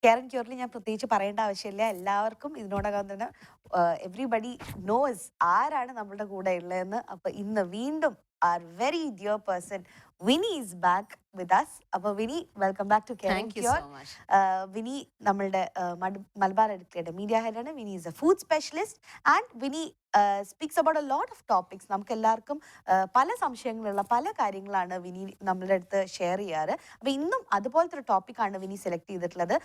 Care ക്യൂറിൽ ഞാൻ പ്രത്യേകിച്ച് പറയേണ്ട ആവശ്യമില്ല. എല്ലാവർക്കും ഇതിനോടകം തന്നെ എവ്രിബഡി നോസ് ആരാണ് നമ്മളുടെ കൂടെ ഉള്ളതെന്ന്. അപ്പൊ ഇന്ന് വീണ്ടും are very dear person Vini is back with us. അപ്പൊ Vini, welcome back to care cure. Vini നമ്മളുടെ മലബാർ എടുക്കയുടെ മീഡിയ ഹെഡാണ്. Vini is a food specialist and Vini speaks about a lot of topics. നമുക്ക് എല്ലാവർക്കും പല സംശയങ്ങളുള്ള പല കാര്യങ്ങളാണ് വിനി നമ്മളുടെ അടുത്ത് ഷെയർ ചെയ്യാറ്. അപ്പൊ ഇന്നും അതുപോലത്തെ ഒരു ടോപ്പിക്കാണ് വിനി സെലക്ട് ചെയ്തിട്ടുള്ളത്.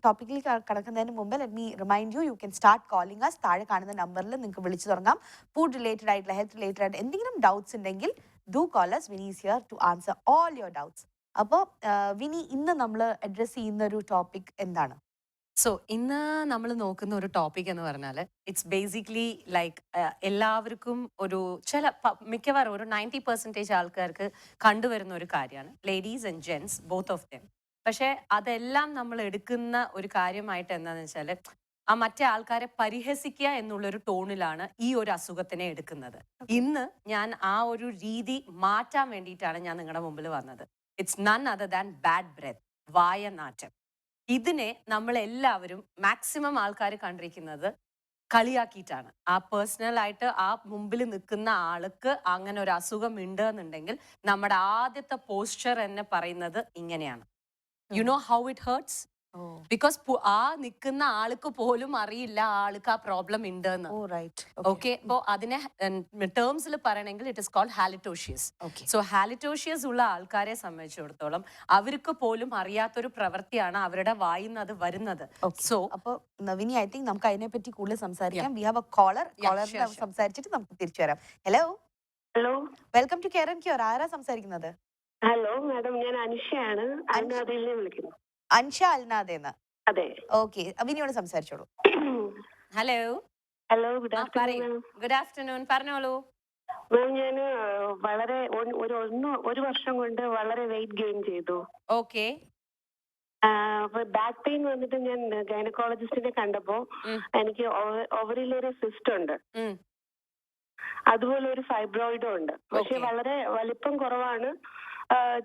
ടോപ്പിക്കിൽ കടക്കുന്നതിന് മുമ്പ് let me remind you can start calling us. താഴെ കാണുന്ന നമ്പറിൽ നിങ്ങൾക്ക് വിളിച്ചു തുടങ്ങാം. ഫുഡ് റിലേറ്റഡ് ആയിട്ടുള്ള, ഹെൽത്ത് റിലേറ്റഡ് ആയിട്ട് എന്തെങ്കിലും ഡൗട്ട്സ് ഉണ്ടെങ്കിൽ do call us. Vini is here to answer all your doubts. അപ്പോൾ വിനി, ഇന്ന് നമ്മൾ അഡ്രസ് ചെയ്യുന്ന ഒരു ടോപ്പിക് എന്താണ്? സോ ഇന്ന് നമ്മൾ നോക്കുന്ന ഒരു ടോപ്പിക് എന്ന് പറഞ്ഞാൽ ഇറ്റ്സ് ബേസിക്കലി ലൈക്ക് എല്ലാവർക്കും ഒരു മിക്കവാറും ഒരു 90% ആൾക്കാർക്ക് കണ്ടുവരുന്ന ഒരു കാര്യമാണ്, ladies and gents both of them. പക്ഷെ അതെല്ലാം നമ്മൾ എടുക്കുന്ന ഒരു കാര്യമായിട്ട് എന്താണെന്ന് വെച്ചാൽ ആ മറ്റേ ആൾക്കാരെ പരിഹസിക്കുക എന്നുള്ളൊരു ടോണിലാണ് ഈ ഒരു അസുഖത്തിനെ എടുക്കുന്നത്. ഇന്ന് ഞാൻ ആ ഒരു രീതി മാറ്റാൻ വേണ്ടിയിട്ടാണ് ഞാൻ നിങ്ങളുടെ മുമ്പിൽ വന്നത്. It's none other than bad breath, വായനാറ്റം. ഇതിനെ നമ്മൾ എല്ലാവരും മാക്സിമം ആൾക്കാർ കണ്ടിരിക്കുന്നത് കളിയാക്കിയിട്ടാണ്. ആ പേഴ്സണൽ ആയിട്ട് ആ മുമ്പിൽ നിൽക്കുന്ന ആൾക്ക് അങ്ങനെ ഒരു അസുഖം ഉണ്ട് എന്നുണ്ടെങ്കിൽ നമ്മുടെ ആദ്യത്തെ പോസ്ചർ എന്ന് പറയുന്നത് ഇങ്ങനെയാണ്. You know how it hertz? Because ആ നിൽക്കുന്ന ആൾക്ക് പോലും അറിയില്ല ആൾക്ക് ആ പ്രോബ്ലം ഉണ്ടെന്ന്. ഓക്കെ, അപ്പോ അതിനെ ടേംസിൽ പറയണമെങ്കിൽ ഇറ്റ് ഇസ് കോൾഡ് ഹാലിറ്റോഷ്യസ്. സോ ഹാലിറ്റോഷ്യസ് ഉള്ള ആൾക്കാരെ സംബന്ധിച്ചിടത്തോളം അവർക്ക് പോലും അറിയാത്തൊരു പ്രവൃത്തിയാണ് അവരുടെ വായിന്ന് അത് വരുന്നത്. സോ അപ്പൊ നവിനി, ഐ തിങ്ക് നമുക്ക് അതിനെ പറ്റി കൂടുതൽ സംസാരിക്കാം. We have a caller. സംസാരിച്ചിട്ട് നമുക്ക് തിരിച്ചു വരാം. Hello hello, welcome to care and cure. ആരാ സംസാരിക്കുന്നത്? ഹലോ മാഡം, ഞാൻ അൻഷയാണ്, അൽനാദയിൽ നിന്ന് വിളിക്കുന്നു. അൻഷ അൽനാദേന്ന്? അതെ. ഓക്കെ, വിനിയോട് സംസാരിച്ചോളൂ. Hello. Hello, good afternoon. Good afternoon, പറഞ്ഞോളൂ. മാം, ഞാൻ വളരെ ഒരു വർഷം കൊണ്ട് വളരെ വെയിറ്റ് ഗെയിൻ ചെയ്തു. ഓക്കെ. ബാക്ക് പെയിൻ വന്നിട്ട് ഞാൻ ഗൈനക്കോളജിസ്റ്റിനെ കണ്ടപ്പോ എനിക്ക് ഓവറിലൊരു സിസ്റ്റ് ഉണ്ട്, അതുപോലെ ഒരു ഫൈബ്രോയിഡും ഉണ്ട്. പക്ഷെ വളരെ വലിപ്പം കുറവാണ്.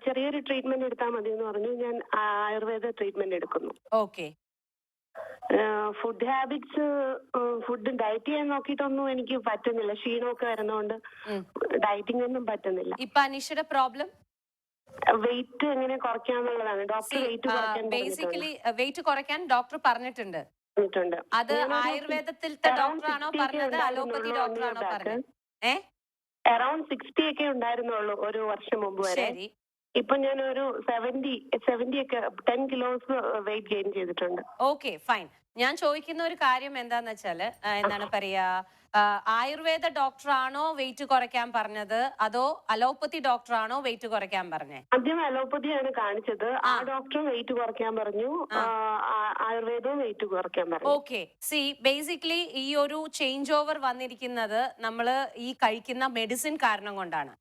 ചെറിയൊരു ട്രീറ്റ്മെന്റ് എടുത്താൽ മതി എന്ന് പറഞ്ഞു. ഞാൻ ആയുർവേദ ട്രീറ്റ്മെന്റ് എടുക്കുന്നു. Okay. Food habits, food diet ചെയ്യാൻ നോക്കിയിട്ടൊന്നും എനിക്ക് പറ്റുന്നില്ല. ക്ഷീണമൊക്കെ വരുന്നോണ്ട് ഡയറ്റിംഗ് ഒന്നും പറ്റുന്നില്ല. ഇപ്പൊ അനീഷയുടെ പ്രോബ്ലം വെയിറ്റ് എങ്ങനെ കുറയ്ക്കാന്നുള്ളതാണ്. ഡോക്ടർ ബേസിക്കലി വെയിറ്റ് കുറയ്ക്കാൻ ഡോക്ടർ പറഞ്ഞിട്ടുണ്ട്. അത് ആയുർവേദത്തിലത്തെ ഡോക്ടറാണോ പറഞ്ഞത്, അലോപ്പതി ഡോക്ടറാണോ പറഞ്ഞത്? അറൌണ്ട് 60 ഒക്കെ ഉണ്ടായിരുന്നുള്ളൂ ഒരു വർഷം മുമ്പ് വരെ. ഇപ്പൊ ഞാൻ ഒരു 70 ഒക്കെ 10 കിലോസ് വെയിറ്റ് ഗെയിൻ ചെയ്തിട്ടുണ്ട്. Okay, fine. ഞാൻ ചോദിക്കുന്ന ഒരു കാര്യം എന്താന്ന് വെച്ചാല്, എന്താണ് പറയാ, ആയുർവേദ ഡോക്ടറാണോ വെയിറ്റ് കുറയ്ക്കാൻ പറഞ്ഞത്, അതോ അലോപ്പതി ഡോക്ടറാണോ വെയിറ്റ് കുറയ്ക്കാൻ പറഞ്ഞത്? ആദ്യം അലോപ്പതിയാണ് കാണിച്ചത്. ആ ഡോക്ടർ വെയിറ്റ് കുറയ്ക്കാൻ പറഞ്ഞു, ആയുർവേദവും വെയിറ്റ് കുറയ്ക്കാൻ പറഞ്ഞു. ഓക്കെ, സി ബേസിക്കലി ഈ ഒരു ചേഞ്ച് ഓവർ വന്നിരിക്കുന്നത് നമ്മള് ഈ കഴിക്കുന്ന മെഡിസിൻ കാരണം കൊണ്ടാണ്.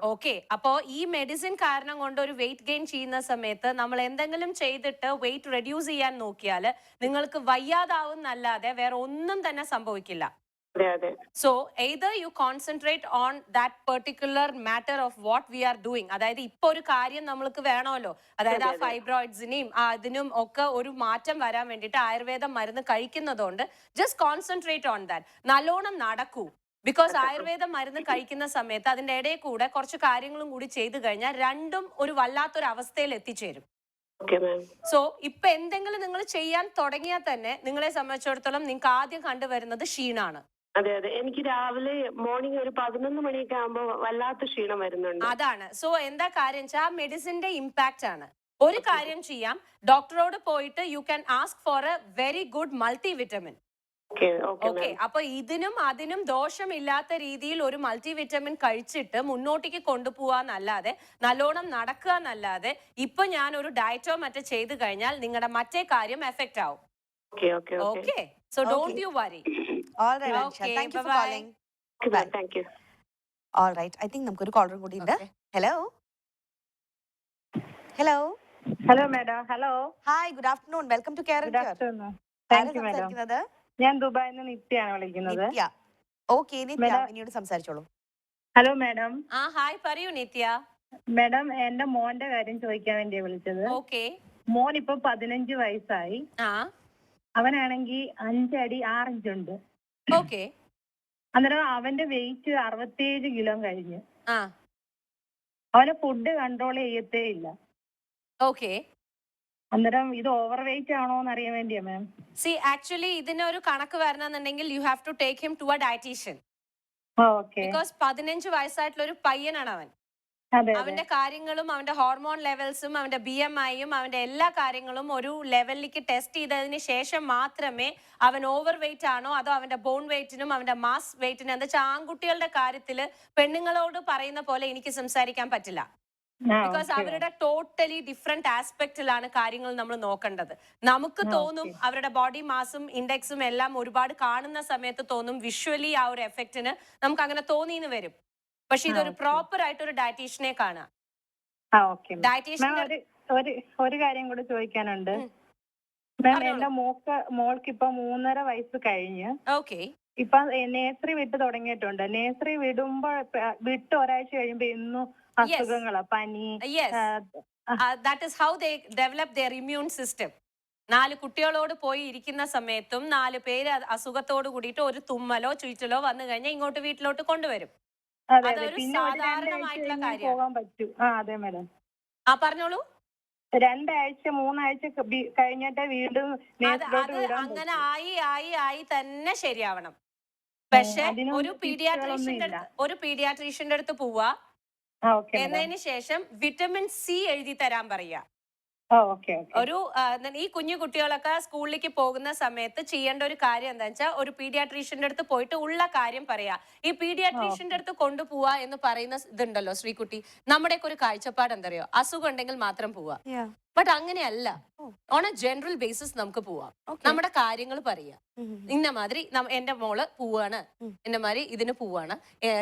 ഓക്കെ, അപ്പോ ഈ മെഡിസിൻ കാരണം കൊണ്ട് ഒരു വെയിറ്റ് ഗെയിൻ ചെയ്യുന്ന സമയത്ത് നമ്മൾ എന്തെങ്കിലും ചെയ്തിട്ട് വെയിറ്റ് റെഡ്യൂസ് ചെയ്യാൻ നോക്കിയാൽ നിങ്ങൾക്ക് വയ്യാതാവുന്നല്ലാതെ വേറെ ഒന്നും തന്നെ സംഭവിക്കില്ല. So either U concentrate on that particular matter of what we are doing. അതായത് ഇപ്പൊ ഒരു കാര്യം നമ്മൾക്ക് വേണമല്ലോ, അതായത് ആ ഫൈബ്രോയിഡ്സിനെയും അതിനും ഒക്കെ ഒരു മാറ്റം വരാൻ വേണ്ടിയിട്ട് ആയുർവേദം മരുന്ന് കഴിക്കുന്നതുകൊണ്ട് ജസ്റ്റ് കോൺസെൻട്രേറ്റ് ഓൺ ദാറ്റ്. നല്ലോണം നടക്കൂ. ബിക്കോസ് ആയുർവേദ മരുന്ന് കഴിക്കുന്ന സമയത്ത് അതിന്റെ ഇടയിൽ കൂടെ കുറച്ച് കാര്യങ്ങളും കൂടി ചെയ്തു കഴിഞ്ഞാൽ രണ്ടും ഒരു വല്ലാത്തൊരു അവസ്ഥയിൽ എത്തിച്ചേരും. സോ ഇപ്പൊ എന്തെങ്കിലും നിങ്ങൾ ചെയ്യാൻ തുടങ്ങിയാൽ തന്നെ നിങ്ങളെ സംബന്ധിച്ചിടത്തോളം നിങ്ങൾക്ക് ആദ്യം കണ്ടുവരുന്നത് ക്ഷീണാണ്. അതെ അതെ, എനിക്ക് രാവിലെ മോർണിംഗ് ഒരു 11 മണിയൊക്കെ ആകുമ്പോൾ വല്ലാത്ത ക്ഷീണം വരുന്നുണ്ട്. അതാണ്. സോ എന്താ കാര്യം വെച്ചാൽ ആ മെഡിസിന്റെ ഇമ്പാക്ട് ആണ്. ഒരു കാര്യം ചെയ്യാം, ഡോക്ടറോട് പോയിട്ട് you can ask for A very good multi vitamin. Okay, അപ്പൊ ഇതിനും അതിനും ദോഷമില്ലാത്ത രീതിയിൽ ഒരു മൾട്ടി വിറ്റമിൻ കഴിച്ചിട്ട് മുന്നോട്ടേക്ക് കൊണ്ടുപോവാന്നല്ലാതെ, നല്ലോണം നടക്കുക എന്നല്ലാതെ ഇപ്പൊ ഞാൻ ഒരു ഡയറ്റോ മറ്റോ ചെയ്തു കഴിഞ്ഞാൽ നിങ്ങളുടെ മറ്റേ കാര്യം എഫക്ട് ആവും. Okay, so don't you worry. I think നമുക്കൊരു കോളർ കൂടി ഉണ്ട്. Hello hello hello madam. Hello, hi, good afternoon, welcome to care and cure. സംസാരിക്കുന്നത് ഞാൻ ദുബായിൽ നിന്ന് നിത്യയാണ് വിളിക്കുന്നത്. ഓക്കെ, നിത്യയോട് സംസാരിച്ചോളൂ. Hello madam. ഹായ്, പറയൂ നിത്യ. മാഡം, എന്റെ മോന്റെ കാര്യം ചോദിക്കാൻ വേണ്ടിയാ വിളിച്ചത്. ഓക്കെ. മോൻ ഇപ്പൊ 15 വയസ്സായി. ആ അവനാണെങ്കിൽ 5 അടി 6 ഇഞ്ചുണ്ട്. ഓക്കെ. അന്നേരം അവന്റെ വെയിറ്റ് 67 കിലോ കഴിഞ്ഞു. ആ അവന് ഫുഡ് കൺട്രോൾ ചെയ്യത്തേ ഇല്ല. ഓക്കെ. അന്നേരം ഇത് ഓവർ വെയിറ്റ് ആണോ എന്ന് അറിയാൻ വേണ്ടിയാ മാം. സി ആക്ച്വലി ഇതിനൊരു കണക്ക് വരണമെന്നുണ്ടെങ്കിൽ you have to take him to a dietician. Okay. Because 15 വയസ്സായിട്ടുള്ള ഒരു പയ്യനാണ് അവൻ. അതെ. അവന്റെ കാര്യങ്ങളും അവന്റെ ഹോർമോൺ ലെവൽസും അവന്റെ BMI-യും അവന്റെ എല്ലാ കാര്യങ്ങളും ഒരു ലെവലിലേക്ക് ടെസ്റ്റ് ചെയ്തതിന് ശേഷം മാത്രമേ അവൻ ഓവർ വെയിറ്റ് ആണോ അതോ അവന്റെ ബോൺ വെയിറ്റിനും അവന്റെ മാസ് വെയിറ്റിനും, എന്താ വെച്ചാൽ ആൺകുട്ടികളുടെ കാര്യത്തില് പെണ്ണുങ്ങളോട് പറയുന്ന പോലെ എനിക്ക് സംസാരിക്കാൻ പറ്റില്ല. ബിക്കോസ് അവരുടെ ടോട്ടലി ഡിഫറെന്റ് ആസ്പെക്റ്റിലാണ് കാര്യങ്ങൾ നമ്മൾ നോക്കേണ്ടത്. നമുക്ക് തോന്നും അവരുടെ ബോഡി മാസും ഇൻഡെക്സും എല്ലാം ഒരുപാട് കാണുന്ന സമയത്ത് തോന്നും വിഷ്വലി ആ ഒരു എഫക്റ്റിന് നമുക്ക് അങ്ങനെ തോന്നിന്ന് വരും. പക്ഷെ ഇതൊരു പ്രോപ്പർ ആയിട്ട് ഒരു ഡയറ്റീഷ്യനെ കാണാം. ഒരു കാര്യം കൂടെ ചോദിക്കാനുണ്ട് മാം. എന്റെ മോൾക്ക് ഇപ്പൊ 3.5 വയസ്സ് കഴിഞ്ഞ്. ഓക്കെ. ഇപ്പൊ നേഴ്സറി വിട്ട് തുടങ്ങിയിട്ടുണ്ട്. നേഴ്സറി വിട്ട് ഒരാഴ്ച കഴിയുമ്പോ എന്നും അസുഖങ്ങളാ, പനി. That is how they develop their immune system. 4 കുട്ടികളോട് പോയി ഇരിക്കുന്ന സമയത്തും 4 പേര് അസുഖത്തോട് കൂടിയിട്ട് ഒരു തുമ്മലോ ചുറ്റലോ വന്നു കഴിഞ്ഞാൽ ഇങ്ങോട്ട് വീട്ടിലോട്ട് കൊണ്ടുവരും. അതൊരു സാധാരണമായിട്ടുള്ള കാര്യമാണ്. ആ പറഞ്ഞോളൂ. 2 ആഴ്ച 3 ആഴ്ച കഴിഞ്ഞിട്ട് വീണ്ടും അങ്ങനെ ആയി തന്നെ ശരിയാവണം. പക്ഷെ ഒരു പീഡിയാട്രീഷ്യന്റെ അടുത്ത് പോവാ, എന്നതിന് ശേഷം വിറ്റമിൻ സി എഴുതി തരാൻ പറയാ. ഒരു ഈ കുഞ്ഞു കുട്ടികളൊക്കെ സ്കൂളിലേക്ക് പോകുന്ന സമയത്ത് ചെയ്യേണ്ട ഒരു കാര്യം എന്താ വെച്ചാൽ ഒരു പീഡിയാട്രീഷ്യന്റെ അടുത്ത് പോയിട്ട് ഉള്ള കാര്യം പറയാ. ഈ പീഡിയാട്രീഷ്യന്റെ അടുത്ത് കൊണ്ടുപോവാ എന്ന് പറയുന്ന ഇതുണ്ടല്ലോ ശ്രീകുട്ടി, നമ്മുടെയൊക്കെ ഒരു കാഴ്ചപ്പാട് എന്തറിയോ, അസുഖം ഉണ്ടെങ്കിൽ മാത്രം പോവാ. ബട്ട് അങ്ങനെയല്ല. ഓൺ എ ജനറൽ ബേസിസ് നമുക്ക് പോവാം, നമ്മുടെ കാര്യങ്ങൾ പറയാം. ഇന്ന മാതിരി എന്റെ മോള് പോവാണ്, എന്ന മാതിരി ഇതിന് പോവാണ്,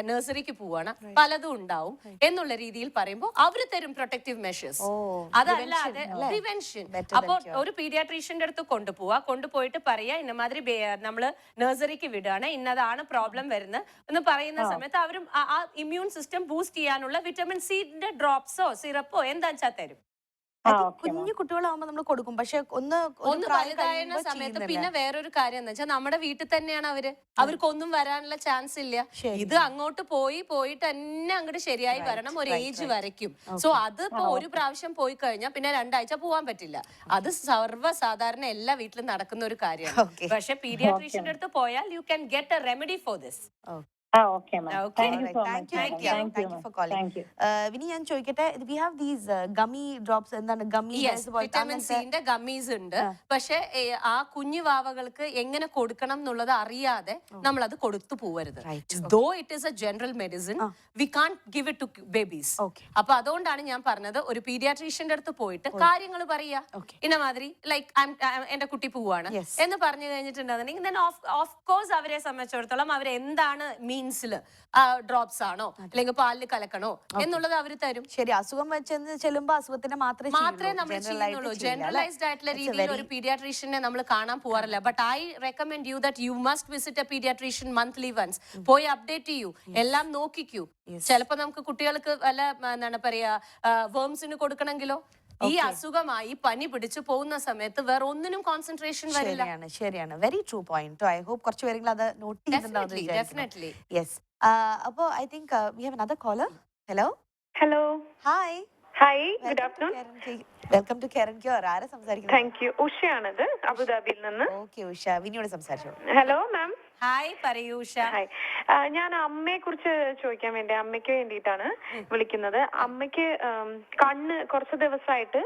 നഴ്സറിക്ക് പോവാണ്, പലതും ഉണ്ടാവും എന്നുള്ള രീതിയിൽ പറയുമ്പോൾ അവര് തരും പ്രൊട്ടക്റ്റീവ് മെഷേഴ്സ്. അതല്ലാതെ പ്രിവെൻഷൻ. അപ്പോൾ ഒരു പീഡിയാട്രീഷ്യന്റെ അടുത്ത് കൊണ്ടുപോയിട്ട് പറയാ ഇന്ന മാതിരി നമ്മള് നഴ്സറിക്ക് വിടുകയാണ്, ഇന്നതാണ് പ്രോബ്ലം വരുന്നത് എന്ന് പറയുന്ന സമയത്ത് അവരും ആ ഇമ്മ്യൂൺ സിസ്റ്റം ബൂസ്റ്റ് ചെയ്യാനുള്ള വിറ്റമിൻ സിന്റെ ഡ്രോപ്സോ സിറപ്പോ എന്താ വെച്ചാൽ തരും. കുഞ്ഞു കുട്ടികളാവുമ്പോ നമ്മൾ കൊടുക്കും. പക്ഷെ ഒന്ന് വലുതായ സമയത്ത് പിന്നെ വേറൊരു കാര്യം എന്ന് വെച്ചാൽ നമ്മുടെ വീട്ടിൽ തന്നെയാണ് അവർക്കൊന്നും വരാനുള്ള ചാൻസ് ഇല്ല. ഇത് അങ്ങോട്ട് പോയിട്ട് തന്നെ അങ്ങോട്ട് ശരിയായി വരണം ഒരു ഏജ് വരയ്ക്കും. സോ അത് ഇപ്പൊ ഒരു പ്രാവശ്യം പോയി കഴിഞ്ഞാൽ പിന്നെ 2 ആഴ്ച പോവാൻ പറ്റില്ല. അത് സർവ്വസാധാരണ എല്ലാ വീട്ടിലും നടക്കുന്ന ഒരു കാര്യമാണ്. പക്ഷെ പീഡിയാട്രീഷ്യന്റെ അടുത്ത് പോയാൽ you can get a remedy for this. Vini, ഞാൻ ചോദിക്കട്ടെ, we have these gummy drops. എന്താണ് വിറ്റമിൻ സിന്റെ ഗമ്മീസ് ഉണ്ട്. പക്ഷെ ആ കുഞ്ഞു വാവകൾക്ക് എങ്ങനെ കൊടുക്കണം എന്നുള്ളത് അറിയാതെ നമ്മൾ അത് കൊടുത്തു പോവരുത്. Though it is a general medicine, we can't give it to babies. അപ്പൊ അതുകൊണ്ടാണ് ഞാൻ പറഞ്ഞത് ഒരു പീഡിയാട്രീഷ്യന്റെ അടുത്ത് പോയിട്ട് കാര്യങ്ങൾ പറയാ. ഇന്ന മാതിരി ലൈക്ക് എന്റെ കുട്ടി പോവാണ് എന്ന് പറഞ്ഞു കഴിഞ്ഞിട്ടുണ്ടെന്നുണ്ടെങ്കിൽ ഓഫ് കോഴ്സ് അവരെ സംബന്ധിച്ചിടത്തോളം അവരെന്താണ് മീൻസിൽ ഡ്രോപ്സ് ആണോ അല്ലെങ്കിൽ പാലിൽ കലക്കണോ എന്നുള്ളത് അവർ തരും. ശരി, അസുഖം വെച്ച് ചെല്ലുമ്പോ അസുഖത്തിന് മാത്രമേ നമ്മൾ ചെയ്യുന്നുള്ളൂ. ജനറലൈസ്ഡ് ആയിട്ടുള്ള രീതിയിൽ ഒരു പീഡിയാട്രീഷ്യനെ നമ്മൾ കാണാൻ പോകാറില്ല. But I recommend you that you must visit a paediatrician monthly once. പോയി അപ്ഡേറ്റ് ചെയ്യൂ, എല്ലാം നോക്കിക്കൂ. ചിലപ്പോ നമുക്ക് കുട്ടികൾക്ക് വല്ല എന്താണ് പറയാ വേംസിന് കൊടുക്കണമെങ്കിലോ ഈ അസുഖമായി പനി പിടിച്ചു പോകുന്ന സമയത്ത് വേറെ ഒന്നിനും കോൺസെൻട്രേഷൻ വരില്ല. ശരിയാണ്. Very true point. I hope കുറച്ച് പേരെങ്കിലും അത് നോട്ട് ചെയ്യുന്നുണ്ടാവും. ഡെഫിനറ്റ്ലി. യെസ്. അപ്പോ I think we have another caller. Hello. Hi. Good afternoon. Welcome to care and cure. ആരാ സംസാരിക്കുന്നത്? Thank you. ഉഷയാണത്, അബുദാബിയിൽ നിന്ന്. ഓക്കെ ഉഷ, വിനിയോട് സംസാരിച്ചോ. Hello ma'am. ഹായ് പറയൂ ഉഷ. ഹായ്. ഞാൻ അമ്മയെ കുറിച്ച് ചോദിക്കാൻ വേണ്ടി, അമ്മയ്ക്ക് വേണ്ടിയിട്ടാണ് വിളിക്കുന്നത്. അമ്മയ്ക്ക് കണ്ണ് കുറച്ച് ദിവസമായിട്ട്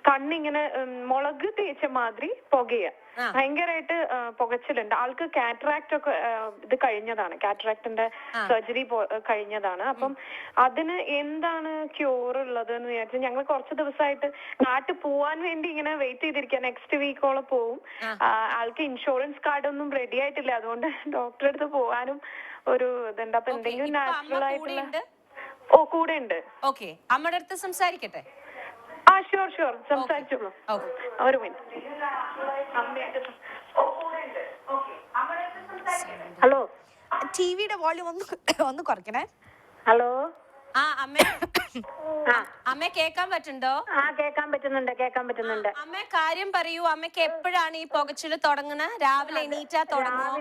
കണ്ണിങ്ങനെ മുളക് തേച്ച മാതിരി പുകയ, ഭയങ്കരമായിട്ട് പുകച്ചിലുണ്ട്. ആൾക്ക് കാറ്ററാക്ട് ഒക്കെ ഇത് കഴിഞ്ഞതാണ്, കാറ്ററാക്ടിന്റെ സർജറി കഴിഞ്ഞതാണ്. അപ്പം അതിന് എന്താണ് ക്യൂർ ഉള്ളത് എന്ന് വിചാരിച്ചു ഞങ്ങൾ കുറച്ച് ദിവസമായിട്ട് നാട്ടിൽ പോവാൻ വേണ്ടി ഇങ്ങനെ വെയിറ്റ് ചെയ്തിരിക്കുക. നെക്സ്റ്റ് വീക്കോളം പോവും. ആൾക്ക് ഇൻഷുറൻസ് കാർഡ് ഒന്നും റെഡി ആയിട്ടില്ല, അതുകൊണ്ട് ഡോക്ടറെ അടുത്ത് പോവാനും ഒരു ഇതുണ്ട്. അപ്പൊ എന്തെങ്കിലും നാച്ചുറൽ ആയിട്ടുള്ള കൂടെ ഉണ്ട്. ഓക്കെ, അമ്മയുടെ അടുത്ത് സംസാരിക്കട്ടെ? ഷുവർ സംസാരിച്ചോളൂ. ഒരു മിനിറ്റ്. ഹലോ, ടിവിയുടെ വോള്യൂം ഒന്ന് കുറയ്ക്കണേ. ഹലോ. അമ്മ കേക്കാൻ പറ്റുണ്ടോ? കേക്കാൻ പറ്റുന്നുണ്ട്. അമ്മ കാര്യം പറയൂ. അമ്മക്ക് എപ്പോഴാണ് ഈ പുകച്ചില് തുടങ്ങുന്നത്? രാവിലെ എണീറ്റാ തുടങ്ങുമോ?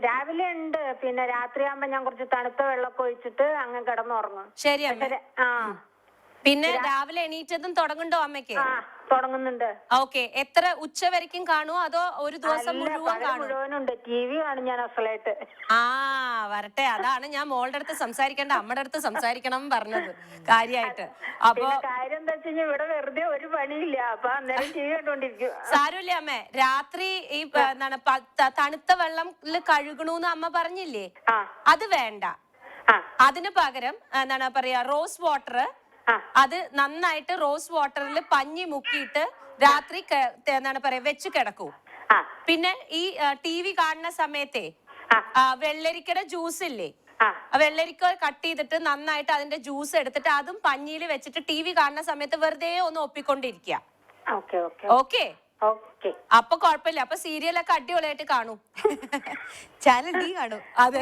രാവിലെ ഉണ്ട്, പിന്നെ രാത്രിയാകുമ്പോ ഞാൻ കുറച്ച് തണുത്ത വെള്ളമൊക്കെ ഒഴിച്ചിട്ട് അങ്ങ് കിടന്നുറങ്ങും. ശരി അമ്മ. പിന്നെ രാവിലെ എണീറ്റതും തുടങ്ങുണ്ടോ അമ്മയ്ക്ക്? തുടങ്ങുന്നുണ്ട്. ഓക്കെ. എത്ര ഉച്ച വരയ്ക്കും കാണുമോ അതോ ഒരു ദിവസം മുഴുവൻ കാണുമോ? മുഴുവനുണ്ട്. ടി.വി കാണും ഞാൻ അസലായിട്ട്. വരട്ടെ. അതാണ് ഞാൻ മോളുടെ അടുത്ത് സംസാരിക്കേണ്ട അമ്മയുടെ അടുത്ത് സംസാരിക്കണം പറഞ്ഞത് കാര്യായിട്ട്. അപ്പൊ കാര്യം എന്താ വെച്ചാൽ ഇവിടെ വെറുതെ ഒരു പണിയില്ല, അപ്പൊ അന്നേരം ടി.വി കണ്ടോണ്ടിരിക്കും. സാരമില്ല അമ്മേ. രാത്രി ഈ എന്താണ് തണുത്ത വെള്ളത്തിൽ കഴുകണൂന്ന് അമ്മ പറഞ്ഞില്ലേ? അത് വേണ്ട. അതിന് പകരം എന്താണ് പറയാ, റോസ് വാട്ടർ. അത് നന്നായിട്ട് റോസ് വാട്ടറിൽ പഞ്ഞി മുക്കിയിട്ട് രാത്രി എന്താണ് പറയാ വെച്ച് കിടക്കൂ. പിന്നെ ഈ ടി.വി കാണുന്ന സമയത്തെ വെള്ളരിക്കയുടെ ജ്യൂസ് ഇല്ലേ, വെള്ളരിക്ക കട്ട് ചെയ്തിട്ട് നന്നായിട്ട് അതിന്റെ ജ്യൂസ് എടുത്തിട്ട് അതും പഞ്ഞിയിൽ വെച്ചിട്ട് ടി.വി കാണുന്ന സമയത്ത് വെറുതെ ഒന്ന് ഒപ്പിക്കൊണ്ടിരിക്കുക. ഓക്കെ. അപ്പൊ കുഴപ്പമില്ല. അപ്പൊ സീരിയലൊക്കെ അടിപൊളിയായിട്ട് കാണൂ. ചാനൽ ഡി കാണൂ. അതെ,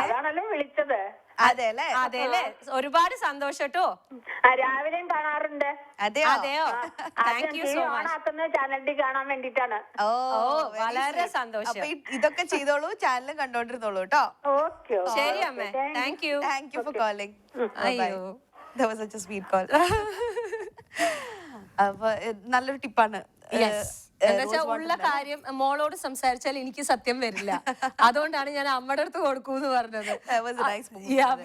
അതാണല്ലോ വിളിച്ചത്. അതെ അല്ലേ. ഒരുപാട് സന്തോഷം കേട്ടോ. രാവിലെയും കാണാറുണ്ട്. അതെയോ? Thank you so much. Channel D കാണാൻ വേണ്ടിട്ടാണ്. ഓ, വളരെ സന്തോഷം. ഇതൊക്കെ ചെയ്തോളൂ, ചാനൽ കണ്ടോണ്ടിരുന്നോളൂ കേട്ടോ. ശരി അമ്മേ. Thank you for calling. അയ്യോ, that was such a sweet call. അപ്പൊ നല്ലൊരു ടിപ്പാണ്. എന്നുവെച്ചാ ഉള്ള കാര്യം മോളോട് സംസാരിച്ചാൽ എനിക്ക് സത്യം വരില്ല. അതുകൊണ്ടാണ് ഞാൻ അമ്മയുടെ അടുത്ത് കൊടുക്കൂന്ന് പറഞ്ഞത്.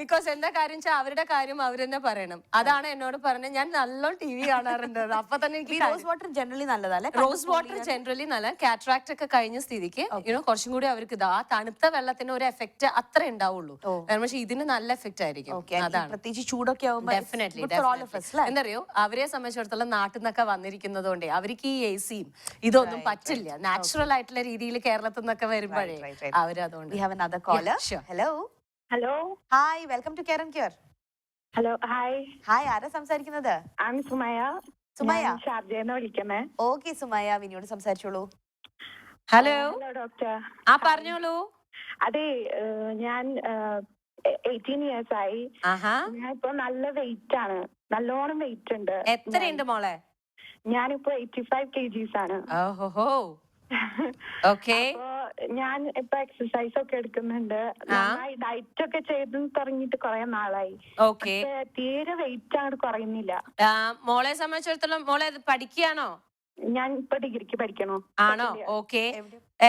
ബിക്കോസ് എന്താ കാര്യം വെച്ചാൽ അവരുടെ കാര്യം അവർ തന്നെ പറയണം. അതാണ് എന്നോട് പറഞ്ഞത്. ഞാൻ നല്ലോണം ടി.വി കാണാറുണ്ട്. അപ്പൊ തന്നെ എനിക്ക് റോസ് വാട്ടർ ജനറലി നല്ലതല്ലേ? റോസ് വാട്ടർ ജനറലി നല്ല. കാറ്ററാക്ട് ഒക്കെ കഴിഞ്ഞ സ്ഥിതിക്ക് കുറച്ചും കൂടി അവർക്ക് ആ തണുത്ത വെള്ളത്തിന് ഒരു എഫക്ട് അത്ര ഉണ്ടാവുള്ളൂ. പക്ഷെ ഇതിന് നല്ല എഫക്ട് ആയിരിക്കും. അതാണ് പ്രത്യേകിച്ച് ചൂടൊക്കെ ആവുമ്പോൾ ഡെഫിനറ്റ്ലി. എന്തറിയോ, അവരെ സംബന്ധിച്ചിടത്തോളം നാട്ടിൽ നിന്നൊക്കെ വന്നിരിക്കുന്നത് കൊണ്ടേ അവർക്ക് ഈ എസിയും ഇതൊന്നും പറ്റില്ല. നാച്ചുറൽ ആയിട്ടുള്ള രീതിയിൽ കേരളത്തിൽ നിന്നൊക്കെ വരുമ്പോഴേ അവരതുകൊണ്ട്. Hello hi, welcome to care and cure. Hello hi. ആരാ സംസാരിക്കുന്നത്? സുമയ ഷാർജയെന്ന് വിളിക്കുന്നേ. ഓക്കെ സുമയ, വിനിയോട് സംസാരിച്ചോളൂ. Hello doctor. പറഞ്ഞോളൂ. അതെ, ഞാൻ 18 years ആയി. ഞാൻ ഇപ്പൊ നല്ല വെയിറ്റ് ആണ്, നല്ലോണം വെയിറ്റ് ഉണ്ട്. എത്രയുണ്ട് മോളെ? ഞാനിപ്പോ 85 kgs ആണ്. ഞാൻ ഇപ്പൊ എക്സസൈസ് ഒക്കെ എടുക്കുന്നുണ്ട്, ഡയറ്റ് ഒക്കെ ചെയ്ത് തുടങ്ങിയിട്ട് കുറെ നാളായി. തീരെ വെയിറ്റ് അങ്ങോട്ട് കുറയുന്നില്ല. മോളെ സംബന്ധിച്ചിടത്തോളം മോളെ പഠിക്കുകയാണോ? ഞാൻ ഇപ്പൊ ഡിഗ്രിക്ക് പഠിക്കണോ? ആണോ? ഓക്കെ.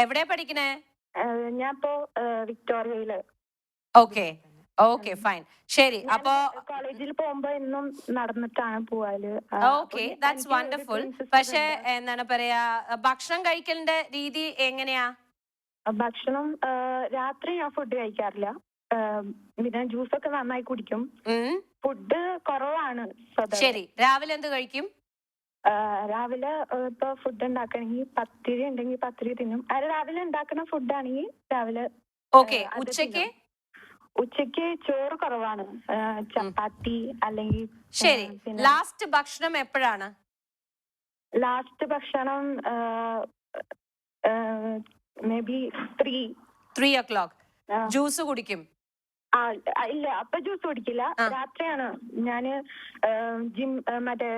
എവിടെയാ പഠിക്കണേ? ഞാൻ ഇപ്പോ വിക്ടോറിയയില്. Okay fine. ശരി. അപ്പോ കോളേജിൽ പോകുമ്പോ എന്നും നടന്നിട്ടാണ് പോവാല്. Okay, that's wonderful. പക്ഷെ എന്താണ് പറയാ, ഭക്ഷണം കഴിക്കലിന്റെ രീതി എങ്ങനെയാ? ഭക്ഷണം രാത്രി ഞാൻ ഫുഡ് കഴിക്കാറില്ല. പിന്നെ ജ്യൂസ് ഒക്കെ നന്നായി കുടിക്കും. ഫുഡ് കുറവാണ്. ശരി. രാവിലെ എന്ത് കഴിക്കും? രാവിലെ ഇപ്പൊ ഫുഡ് ഉണ്ടാക്കണമെങ്കിൽ പത്തിരി ഉണ്ടെങ്കിൽ പത്തിരി തിന്നും. രാവിലെ ഉണ്ടാക്കുന്ന ഫുഡ് ആണെങ്കിൽ രാവിലെ. ഓക്കെ. ഉച്ചക്ക് ചോറ് കുറവാണ്, ചപ്പാത്തി അല്ലെങ്കിൽ. ശരി. ലാസ്റ്റ് ഭക്ഷണം എപ്പോഴാണ്? ലാസ്റ്റ് ഭക്ഷണം മേ ബി 3 o'clock. ജ്യൂസ് കുടിക്കും? ഇല്ല, അപ്പൊ ജ്യൂസ് കുടിക്കില്ല. രാത്രിയാണ് ഞാന് മറ്റേ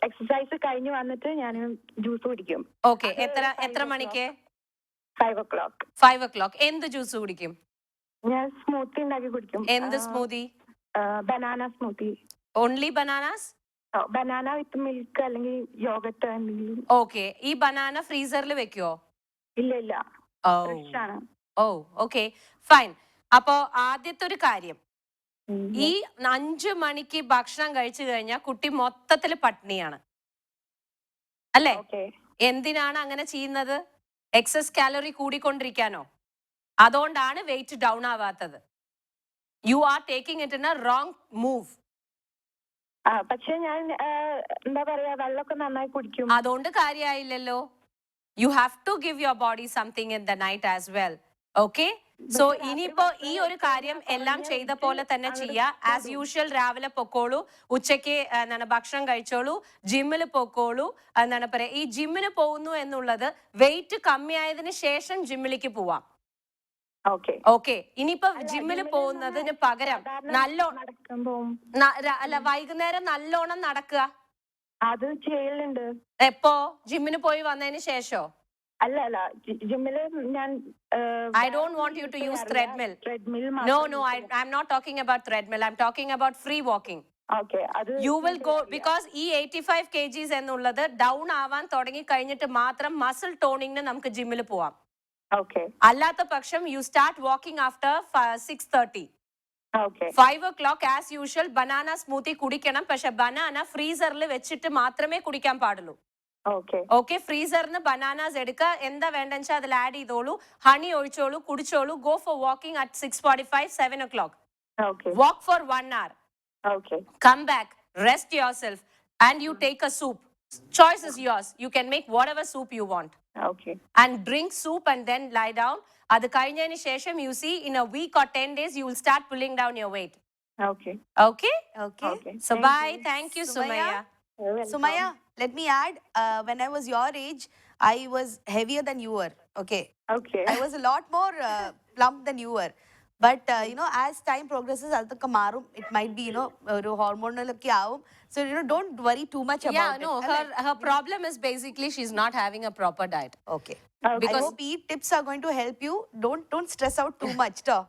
എക്സസൈസ് കഴിഞ്ഞ് വന്നിട്ട് ഞാന് ജ്യൂസ് കുടിക്കും. ഓക്കെ. എത്ര മണിക്ക്? 5 o'clock. എന്ത് ജ്യൂസ് കുടിക്കും? ഞാൻ സ്മൂത്തി ഉണ്ടാക്കി കുടിക്കും. എന്ത് smoothie? Banana smoothie. Only bananas? Banana with milk അല്ലെങ്കിൽ യോഗട്ട് എന്തെങ്കിലും. ഓക്കെ. ഈ ബനാന ഫ്രീസറിൽ വെക്കുവോ? ഇല്ല. Okay fine. അപ്പോ ആദ്യത്തെ ഒരു കാര്യം, ഈ 5 മണിക്ക് ഭക്ഷണം കഴിച്ചു കഴിഞ്ഞാൽ കുട്ടി മൊത്തത്തില് പട്ടിണിയാണ് അല്ലേ? എന്തിനാണ് അങ്ങനെ ചെയ്യുന്നത്? എക്സസ് കാലറി കൂടിക്കൊണ്ടിരിക്കാനോ? അതുകൊണ്ടാണ് വെയിറ്റ് ഡൗൺ ആവാത്തത്. You are taking it in a wrong move. പക്ഷെ ഞാൻ എന്താ പറയാ, വെള്ളമൊക്കെ നന്നായി കുടിക്കും. അതുകൊണ്ട് കാര്യമായില്ലല്ലോ. You have to give your body something in the night as well. Okay. So ഇനിയിപ്പോ ഈ ഒരു കാര്യം എല്ലാം ചെയ്ത പോലെ തന്നെ ചെയ്യാ. ആസ് യൂഷ്വൽ രാവിലെ പൊക്കോളൂ, ഉച്ചയ്ക്ക് ഭക്ഷണം കഴിച്ചോളൂ, ജിമ്മിൽ പൊക്കോളൂ. എന്താണ് പറയാ, ഈ ജിമ്മിന് പോകുന്നു എന്നുള്ളത് വെയിറ്റ് കമ്മിയായതിനു ശേഷം ജിമ്മിലേക്ക് പോവാം. ഓക്കെ ഓക്കെ, ഇനിയിപ്പോ ജിമ്മിൽ പോകുന്നതിന് പകരം നടക്കുമ്പോ അല്ല വൈകുന്നേരം നല്ലോണം നടക്കുക. അത് ചെയ്യലുണ്ട്. എപ്പോ? ജിമ്മിന് പോയി വന്നതിന് ശേഷോ? അല്ല ജിമ്മില് ഞാൻ I don't want you to use treadmill. Treadmill No, I'm not talking about treadmill. I'm talking about free walking. Okay അത് You will go because ഈ 85 kgs എന്നുള്ളത് ഡൗൺ ആവാൻ തുടങ്ങി കഴിഞ്ഞിട്ട് മാത്രം മസിൽ ടോണിങ്ങിന് നമുക്ക് ജിമ്മിൽ പോവാം. ഓക്കെ അല്ലാത്ത പക്ഷം you start walking after 6:30. Okay 5 o'clock as usual banana smoothie കുടിക്കണം. പക്ഷെ ബനാന ഫ്രീസറിൽ വെച്ചിട്ട് മാത്രമേ കുടിക്കാൻ പാടുള്ളൂ. ഓക്കെ ഓക്കെ, ഫ്രീസറിന് ബനാനാസ് എടുക്കുക, എന്താ വേണ്ടെന്ന് വെച്ചാൽ അതിൽ ആഡ് ചെയ്തോളൂ, ഹണി ഒഴിച്ചോളൂ, കുടിച്ചോളൂ. Go for walking at 6:45, 7 o'clock. Okay Walk for 1 hour. Okay Come back, rest yourself, and you take a soup. Choice is yours. You can make whatever soup you want. Okay And drink soup and then lie down. അത് കഴിഞ്ഞതിന് ശേഷം you see in a week or 10 days you will start pulling down your weight. Okay Okay? Okay. Okay. So bye. Thank you, Sumaya. Sumaya. Sumaya, let me add, when I was your age, I was heavier than you were. Okay. Okay I was a lot more plump than you were. But you know, as time progresses, അതൊക്കെ മാറും. It might be, you know, ഒരു ഹോർമോണലൊക്കെ ആവും. So you know, don't worry too much about Yeah, it. no, her problem is basically she's not having a proper diet. Okay. Because- I hope eat tips are going to help you. Don't stress out too much, ട്ടോ.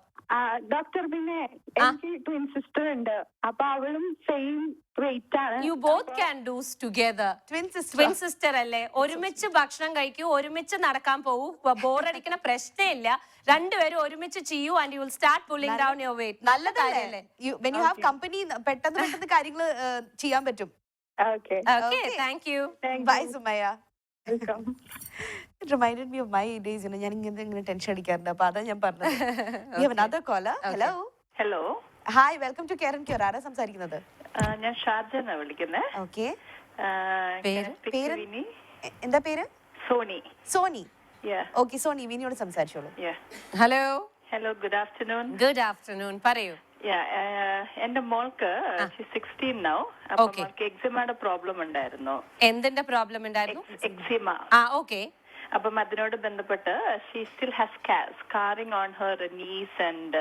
Doctor പിന്നെ എനിക്ക് twin sister ഉണ്ട്. അപ്പൊ അവളും same wait ആണ്. You both can do together. Twin sister. Twin sister അല്ലേ, ഒരുമിച്ച് ഭക്ഷണം കഴിക്കൂ, ഒരുമിച്ച് നടക്കാൻ പോകൂ, ബോറടിക്കുന്ന പ്രശ്നമില്ല. രണ്ടുപേരും ഒരുമിച്ച് ചെയ്യൂ and you will start pulling down your weight. നല്ല കാര്യമല്ലേ? When you have company, പെട്ടെന്ന് കാര്യങ്ങൾ ചെയ്യാൻ പറ്റും. Okay Okay, thank you. Bye, Sumaya. Welcome. It reminded me of my days. You know, ഞാൻ ഇങ്ങനെ ടെൻഷൻ അടിക്കാറുണ്ട്. അപ്പൊ അതാ ഞാൻ പറഞ്ഞത്. We have another caller. Hello. Hello, Hi, welcome to Care and Cure. ആരാ സംസാരിക്കുന്നത്? ഞാൻ ഷാർജാണ് വിളിക്കുന്നത്. Okay. പേര്? പേര്? എന്താ പേര്? സോണി. സോണി. Yeah, Okay, സോണി വിനിയോട് സംസാരിച്ചോളൂ. yeah. Hello. Hello, good afternoon. Good afternoon. പറയൂ. എന്റെ മോൾക്ക് 16 നൗ. അപ്പൊ Okay. മോൾക്ക് എക്സിമയുടെ പ്രോബ്ലം ഉണ്ടായിരുന്നു. എന്തിന്റെ പ്രോബ്ലം ഉണ്ടായിരുന്നു? എക്സിമ. ഓക്കെ. അപ്പം അതിനോട് ബന്ധപ്പെട്ട് she still has scarring on her knees and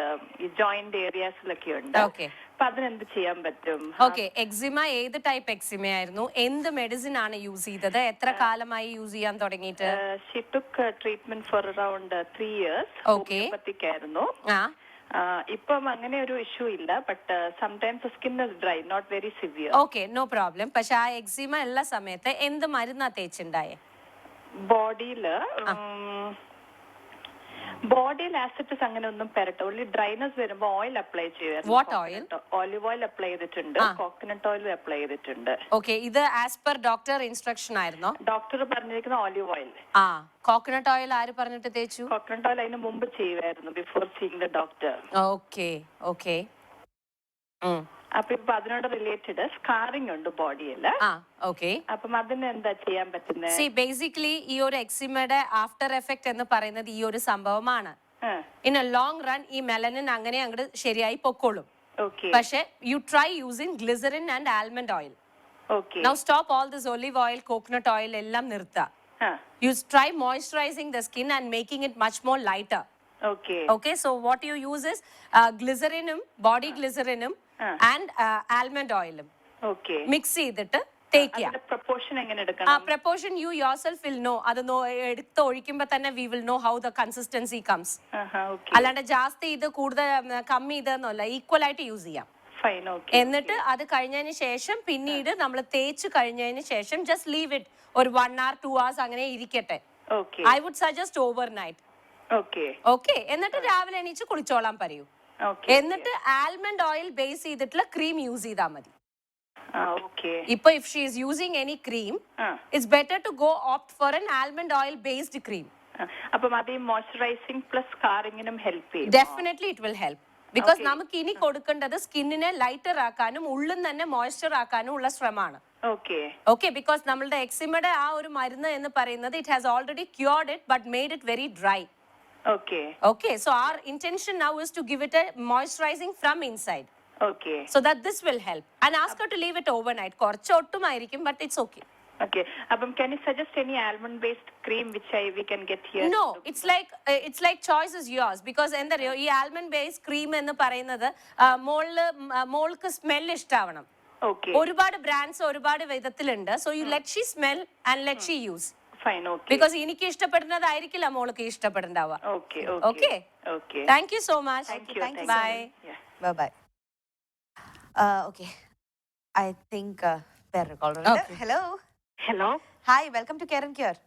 joint ഏരിയാസിലൊക്കെ ഉണ്ട്. Okay. അപ്പൊ അതിനെന്ത് ചെയ്യാൻ പറ്റും? ഓക്കെ, എക്സിമ ഏത് ടൈപ്പ് എക്സിമ ആയിരുന്നു? എന്ത് മെഡിസിൻ ആണ് യൂസ് ചെയ്തത്? എത്ര കാലമായി യൂസ് ചെയ്യാൻ തുടങ്ങിയിട്ട്? She took treatment four around 3 years. Okay. ആയിരുന്നു. ആ ഇപ്പം അങ്ങനെ ഒരു ഇഷ്യൂ ഇല്ല. But sometimes skin is dry, not very severe. Okay, no problem. പക്ഷെ ആ എക്സിമ ഉള്ള സമയത്ത് എന്ത് മരുന്നാ തേച്ചുണ്ടായേ? ബോഡിയിൽ ആസിഡ്സ് അങ്ങനെ ഒന്നും പെരട്ടെ. ഓൺലി ഡ്രൈനസ് വരുമ്പോ ഓയിൽ അപ്ലൈ ചെയ്യുമായിരുന്നു. What oil? Olive oil apply ചെയ്തിട്ടുണ്ട്, കോക്കനട്ട് ഓയിൽ അപ്ലൈ ചെയ്തിട്ടുണ്ട്. ഓക്കെ, ഇത് ആസ് പെർ ഡോക്ടർ ഇൻസ്ട്രക്ഷൻ ആയിരുന്നോ? ഡോക്ടർ പറഞ്ഞിരിക്കുന്ന ഓലിവ് ഓയിൽ. കോക്കനട്ട് ഓയിൽ ആര് പറഞ്ഞിട്ട് തേച്ചു? കോക്കനട്ട് ഓയിൽ അതിന് മുമ്പ് ചെയ്യുമായിരുന്നു, before seeing the doctor. Okay okay. അപ്പൊ ഇപ്പൊ അതിനോട് റിലേറ്റഡ് സ്കാറിംഗ് ഉണ്ട് ബോഡിയിൽ. ഓക്കെ. അപ്പം അതിന് എന്താ ചെയ്യാൻ പറ്റുന്നത്? സി, ബേസിക്കലി ഈ ഒരു എക്സിമയുടെ ആഫ്റ്റർ എഫക്ട് എന്ന് പറയുന്നത് ഈ ഒരു സംഭവമാണ്. ഇൻ എ ലോങ് റൺ ഈ മെലനിൻ അങ്ങനെ അങ്ങോട്ട് ശരിയായി പൊക്കോളും. പക്ഷെ you try using glycerin and almond oil. Now stop all this olive oil, coconut oil എല്ലാം നിർത്തുക. You try moisturizing the skin and making it much more lighter. Okay, so what you use is glycerinum, body glycerinum and almond oil. Okay. Mix ചെയ്തിട്ട് take ചെയ്യാം. Proportion എങ്ങനെ എടുക്കണം? Proportion you yourself will know. അത് എടുത്ത് ഒഴിക്കുമ്പോൾ തന്നെ we will know how the consistency comes. അല്ലാണ്ട് ജാസ്തി ഇത് കൂടുതൽ കമ്മി ഇതെന്നല്ല, ഈക്വൽ ആയിട്ട് യൂസ് ചെയ്യാം. Fine, okay. എന്നിട്ട് അത് കഴിഞ്ഞതിന് ശേഷം പിന്നീട് നമ്മൾ തേച്ച് കഴിഞ്ഞതിന് ശേഷം ജസ്റ്റ് ലീവ് ഇറ്റ് ഒരു 1 hour 2 hours അങ്ങനെ ഇരിക്കട്ടെ. Okay. I would suggest overnight. Okay. എന്നിട്ട് രാവിലെ എണീച്ച് കുളിച്ചോളാൻ പറയൂ. എന്നിട്ട് ആൽമണ്ട് ഓയിൽ ബേസ് ചെയ്തിട്ടുള്ള ക്രീം യൂസ് ചെയ്താൽ മതി. ഇപ്പൊ if she is using any cream, it's better to go opt for an almond oil based cream. അപ്പം അത് മോയ്സ്ചറൈസിംഗ് പ്ലസ് സ്കാറിംഗിനും ഹെൽപ്പ് ചെയ്യും. Definitely it will help. Because നമുക്ക് ഇനി കൊടുക്കേണ്ടത് സ്കിന്നിനെ ലൈറ്റർ ആക്കാനും ഉള്ളിൽ തന്നെ മോയ്സ്ചർ ആക്കാനും ഉള്ള ശ്രമമാണ്. ഓക്കെ, ബിക്കോസ് നമ്മളുടെ എക്സിമയുടെ ആ ഒരു മരുന്ന് എന്ന് പറയുന്നത് it has already cured it but made it very dry. Okay, so our intention now is to give it a moisturizing from inside. Okay. So that this will help. And ask her to leave it overnight. കുറച്ച് ഒട്ടുമായിരിക്കും, but it's okay. Okay. Can you suggest any almond-based cream which we can get here? No, it's like choice is yours because എന്തറിയോ ഈ almond based cream എന്ന് പറയുന്നത് മോൾക്ക് smell ഇഷ്ടാവണം. Okay. ഒരുപാട് brands ഒരുപാട് വിധത്തിലുണ്ട്. So you let she smell and let she use. Fine. Okay. Because എനിക്ക് ഇഷ്ടപ്പെടുന്നതായിരിക്കില്ല മോൾക്ക് ഇഷ്ടപ്പെടുന്നുണ്ടാവുക. Okay. Okay. Okay. Thank you so much. Thank you. Thank you. Bye. Yeah. Bye. Okay. I think വേറൊരു caller ഉണ്ട്. Okay. Hello. Hello, Hi, welcome to Care and Cure.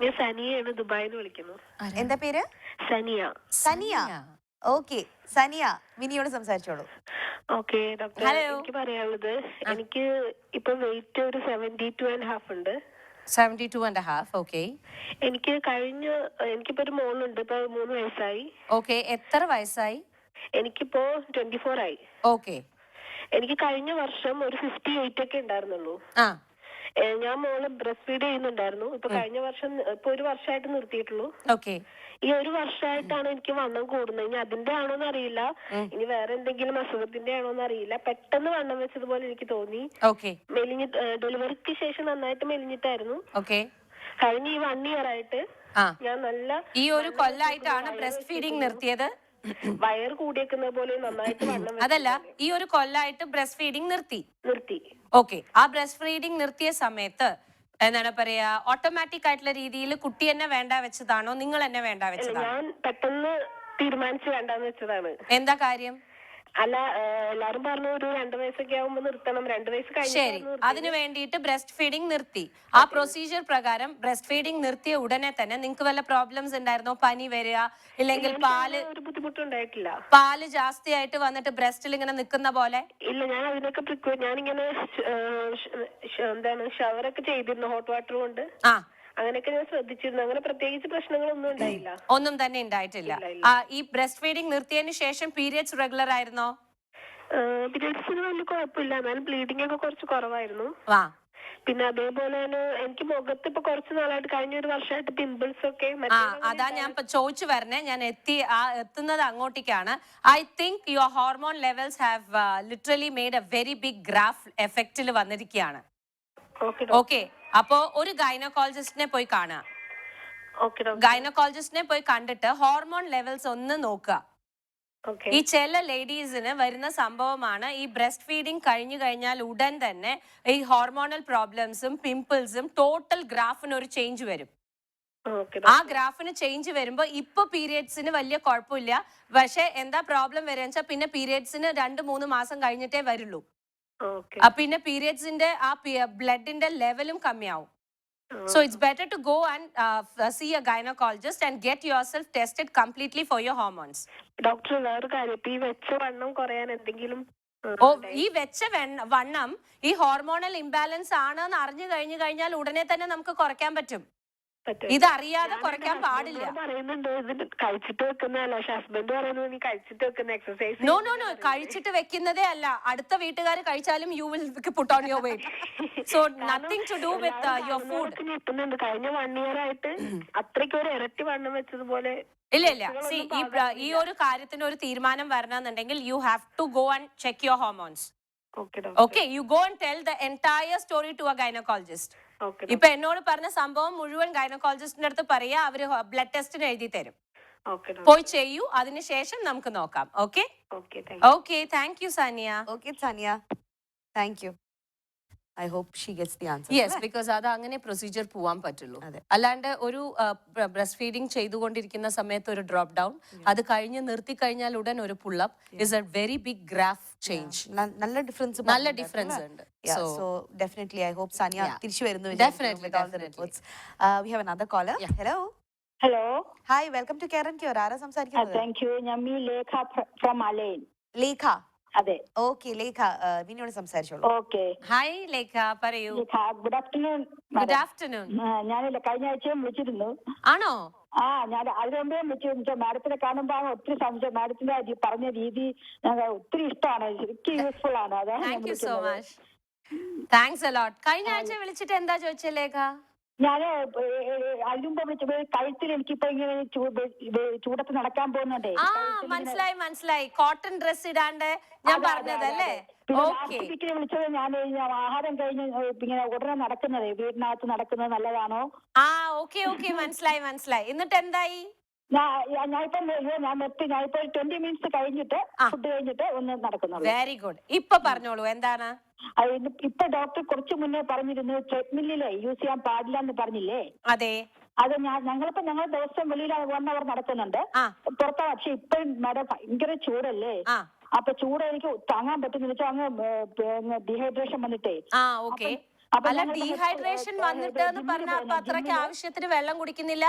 ഞാൻ സനിയാണ് ദുബായിൽ നിന്ന് വിളിക്കുന്നു. എന്താ പേര്? സനിയ. സനിയ. Okay. സനിയ, വിനിയോട് സംസാരിച്ചോളൂ. Okay doctor, Hello. എനിക്ക് പറയാനുള്ളത്, എനിക്ക് ഇപ്പൊ വെയിറ്റ് ഒരു 72.5 ഉണ്ട്. 72.5. Okay. എനിക്കിപ്പോ ഒരു മോളുണ്ട്, ഇപ്പൊ 3 വയസ്സായി. Okay. എത്ര വയസ്സായി? എനിക്കിപ്പോ 24 ആയി. Okay. എനിക്ക് കഴിഞ്ഞ വർഷം ഒരു 58 ഒക്കെ ഉണ്ടായിരുന്നുള്ളൂ. ആ. ഞാൻ മോള് ബ്രസ്റ്റ് ഫീഡ് ചെയ്യുന്നുണ്ടായിരുന്നു. ഇപ്പൊ കഴിഞ്ഞ വർഷം, ഇപ്പൊ ഒരു വർഷമായിട്ട് നിർത്തിയിട്ടുള്ളൂ. Okay. ഈ ഒരു വർഷമായിട്ടാണ് എനിക്ക് വണ്ണം കൂടുന്നത്. ഇനി അതിന്റെ ആണോന്ന് അറിയില്ല, ഇനി വേറെ എന്തെങ്കിലും അസുഖത്തിന്റെ ആണോന്ന് അറിയില്ല. പെട്ടെന്ന് വണ്ണം വെച്ചതുപോലെ എനിക്ക് തോന്നി. Okay. ഡെലിവറിക്ക് ശേഷം നന്നായിട്ട് മെലിഞ്ഞിട്ടായിരുന്നു. Okay. കഴിഞ്ഞ ഈ 1 ഇയർ ആയിട്ട് ഞാൻ നല്ല ഈ ഒരു കൊല്ലായിട്ടാണ് ബ്രസ്റ്റ് ഫീഡിംഗ് നിർത്തിയത്. വയർ കൂടിയേക്കുന്ന പോലെ നന്നായിട്ട് വണ്ണം അതല്ല, ഈ ഒരു കൊല്ലായിട്ട് ബ്രസ്റ്റ് ഫീഡിംഗ് നിർത്തി. ഓക്കെ. ആ ബ്രസ്റ്റ് ഫീഡിംഗ് നിർത്തിയ സമയത്ത് എന്താണ് പറയാ, ഓട്ടോമാറ്റിക് ആയിട്ടുള്ള രീതിയിൽ കുട്ടി എന്നെ വേണ്ട വെച്ചതാണോ, നിങ്ങൾ എന്നെ വേണ്ട വെച്ചതാണോ? ഞാൻ പെട്ടെന്ന് തീരുമാനിച്ചു വേണ്ടാന്ന് വെച്ചതാണ്. എന്താ കാര്യം? അല്ല, എല്ലാരും പറഞ്ഞു ഒരു 2 വയസ്സൊക്കെ ആവുമ്പോ നിർത്തണം. 2 വയസ്സ് ശരി, അതിനു വേണ്ടിയിട്ട് ബ്രസ്റ്റ് ഫീഡിംഗ് നിർത്തി. ആ പ്രൊസീജിയർ പ്രകാരം ബ്രസ്റ്റ് ഫീഡിംഗ് നിർത്തിയ ഉടനെ തന്നെ നിങ്ങൾക്ക് വല്ല പ്രോബ്ലംസ് ഉണ്ടായിരുന്നോ? പനി വരിക, ഇല്ലെങ്കിൽ ഒരു ബുദ്ധിമുട്ടുണ്ടായിട്ടില്ല. പാല് ജാസ്തിയായിട്ട് വന്നിട്ട് ബ്രസ്റ്റിൽ ഇങ്ങനെ നിൽക്കുന്ന പോലെ? ഇല്ല, ഞാൻ അതിനൊക്കെ ഞാനിങ്ങനെ ഷവറൊക്കെ ചെയ്തിരുന്നു ഹോട്ട് വാട്ടർ കൊണ്ട്. അങ്ങനെയൊക്കെ ഞാൻ ശ്രദ്ധിച്ചിരുന്നു. അങ്ങനെ പ്രത്യേകിച്ച് പ്രശ്നങ്ങളൊന്നും ഉണ്ടായില്ല. ഒന്നും തന്നെ ഉണ്ടായിട്ടില്ല. ഈ ബ്രസ്റ്റ് ഫീഡിംഗ് നിർത്തിയതിനു ശേഷം പീരിയഡ്സ് റെഗുലർ ആയിരുന്നോ? പീരിയഡ്സിന് വലിയ കുഴപ്പമില്ല, എന്നാലും ബ്ലീഡിംഗ് ഒക്കെ കുറച്ച് കുറവായിരുന്നു. പിന്നെ അതേപോലെ തന്നെ എനിക്ക് മുഖത്ത് ഇപ്പൊ കുറച്ച് നാളായിട്ട്, കഴിഞ്ഞ ഒരു വർഷമായിട്ട് പിമ്പിൾസ് ഒക്കെ. അതാ ഞാൻ ചോദിച്ചു വരണേ, ഞാൻ എത്തുന്നത് അങ്ങോട്ടേക്കാണ്. I think your hormone levels have literally made a very big graph എഫക്റ്റിൽ വന്നിരിക്കുകയാണ്. ഓക്കെ. അപ്പോ ഒരു ഗൈനക്കോളജിസ്റ്റിനെ പോയി കാണുക. ഗൈനക്കോളജിസ്റ്റിനെ പോയി കണ്ടിട്ട് ഹോർമോൺ ലെവൽസ് ഒന്ന് നോക്കുക. ഈ ചില ലേഡീസിന് വരുന്ന സംഭവമാണ്, ഈ ബ്രസ്റ്റ് ഫീഡിംഗ് കഴിഞ്ഞു കഴിഞ്ഞാൽ ഉടൻ തന്നെ ഈ ഹോർമോണൽ പ്രോബ്ലംസും പിമ്പിൾസും ടോട്ടൽ ഗ്രാഫിന് ഒരു ചേഞ്ച് വരും. ആ ഗ്രാഫിന് ചേഞ്ച് വരുമ്പോ ഇപ്പൊ പീരിയഡ്സിന് വലിയ കുഴപ്പമില്ല. പക്ഷെ എന്താ പ്രോബ്ലം വരിക വെച്ചാൽ പിന്നെ പീരിയഡ്സിന് 2-3 മാസം കഴിഞ്ഞിട്ടേ വരുള്ളൂ. പിന്നെ പീരിയഡ്സിന്റെ ആ ബ്ലഡിന്റെ ലെവലും കമ്മിയാവും. So it's better to go and see a gynecologist and get yourself tested completely for your hormones. Doctor, വേറൊരു കാര്യം, ഈ വെച്ച വണ്ണം കുറയാൻ എന്തെങ്കിലും? ഈ വെച്ച വണ്ണം ഈ ഹോർമോണൽ ഇംബാലൻസ് ആണെന്ന് അറിഞ്ഞു കഴിഞ്ഞാൽ ഉടനെ തന്നെ നമുക്ക് കുറയ്ക്കാൻ പറ്റും. ഇതറിയാതെ കുറയ്ക്കാൻ പാടില്ല. കഴിച്ചിട്ട് വെക്കുന്നതല്ല, ഹസ്ബൻഡ് പറയുന്നത് നീ കഴിച്ചിട്ട് വെക്കുന്ന എക്സസൈസ്. നോ, കഴിച്ചിട്ട് വെക്കുന്നതേ അല്ല. അടുത്ത വീട്ടുകാർ കഴിച്ചാലും you will put on your weight. So nothing to do with your food. കഴിഞ്ഞ 1 ഇയർ ആയിട്ട് അത്രയ്ക്ക് ഒരു ഇരട്ടി വണ്ണം വെച്ചതുപോലെ. ഇല്ല. സി, ഈ ഒരു കാര്യത്തിന് ഒരു തീരുമാനം വരണമെന്നുണ്ടെങ്കിൽ you have to go and check your hormones. Okay, you go and tell the entire story to a gynecologist. ഇപ്പൊ എന്നോട് പറഞ്ഞ സംഭവം മുഴുവൻ ഗൈനക്കോളജിസ്റ്റിന്റെ അടുത്ത് പറയാ, അവര് ബ്ലഡ് ടെസ്റ്റിന് എഴുതി തരും. പോയി ചെയ്യൂ, അതിനുശേഷം നമുക്ക് നോക്കാം. Okay. Thank you Sania. Okay, Sania. Thank you. I hope she gets the answer. Yes, because അത് അങ്ങനെ പ്രൊസീജിയർ പോവാൻ പറ്റുള്ളൂ. അല്ലാണ്ട് ഒരു ബ്രസ്റ്റ് ഫീഡിംഗ് ചെയ്തുകൊണ്ടിരിക്കുന്ന സമയത്ത് ഒരു ഡ്രോപ്പ് ഡൗൺ, അത് കഴിഞ്ഞ് നിർത്തി കഴിഞ്ഞാൽ ഉടൻ ഒരു pull up is a very big graph change. നല്ല ഡിഫറൻസ് ഉണ്ട്. So definitely I hope Sania തിരിച്ചു വരുന്നു. Definitely. We have another caller. Hello. Hi, welcome to Care and Cure. ആരാ സംസാരിക്കുന്നത്? Thank you. ഞാൻ ലേഖ from Alain. ലേഖ. അതെ. ഓക്കെ, ലേഖ വിനിയോട് സംസാരിച്ചോളൂ. Okay. Hi Lekha, പറയൂ. Good afternoon. Good afternoon. ഞാനില്ല, കഴിഞ്ഞ ആഴ്ചയും വിളിച്ചിരുന്നു. ആണോ? ഞാൻ അതിനുമുമ്പേ വിളിച്ചു. മാഡത്തിനെ കാണുമ്പോൾ ഒത്തിരി സംശയം. മാഡത്തിന്റെ പറഞ്ഞ രീതി ഒത്തിരി ഇഷ്ടമാണ്, ശരിക്കും യൂസ്ഫുൾ ആണ്. അതാണ് thank you so much. Thanks a lot. കഴിഞ്ഞ ആഴ്ച വിളിച്ചിട്ട് എന്താ ചോദിച്ചേ ലേഖ? ഞാന് അതിനുമ്പോ വിളിച്ചത് കഴുത്തിൽ എനിക്കിപ്പോ ഇങ്ങനെ ചൂടത്ത് നടക്കാൻ പോകുന്നുണ്ടേ. മനസ്സിലായി. കോട്ടൺ ഡ്രസ് ഇടാണ്ട് ഞാൻ പറഞ്ഞതല്ലേ? പിന്നെ Okay. ലാസ്റ്റ് വീക്കിൽ വിളിച്ചത് ഞാൻ ആഹാരം കഴിഞ്ഞ് ഇങ്ങനെ ഉടനെ നടക്കുന്നത് വീടിനകത്ത് നടക്കുന്നത് നല്ലതാണോ? ഓക്കെ മനസ്സിലായി. എന്നിട്ട് എന്തായി? ഞാൻ നിർത്തി. ഞാൻ ഇപ്പൊ 20 മിനിറ്റ്സ് കഴിഞ്ഞിട്ട് ഫുഡ് കഴിഞ്ഞിട്ട് ഒന്ന് നടക്കുന്നുള്ളൂ. Very good. ഇപ്പൊ പറഞ്ഞോളൂ എന്താണ്? ഇപ്പൊ ഡോക്ടർ കുറച്ച് മുന്നേ പറഞ്ഞിരുന്നു ട്രെഡ്മില്ലില് യൂസ് ചെയ്യാൻ പാടില്ല എന്ന് പറഞ്ഞില്ലേ? അതെ. അത് ഞങ്ങൾ ദിവസം വെളിയിൽ 1 hour നടക്കുന്നുണ്ട് പുറത്താ. പക്ഷെ ഇപ്പഴും മാഡം ഭയങ്കര ചൂടല്ലേ? അപ്പൊ ചൂട് എനിക്ക് താങ്ങാൻ പറ്റുന്നില്ല. അങ്ങ് ഡീഹൈഡ്രേഷൻ വന്നിട്ടേ. ഓക്കെ. അല്ല, ഡീഹൈഡ്രേഷൻ വന്നിട്ട് എന്ന് പറഞ്ഞ അപ്പൊ അത്രയ്ക്ക് ആവശ്യത്തിന് വെള്ളം കുടിക്കുന്നില്ല?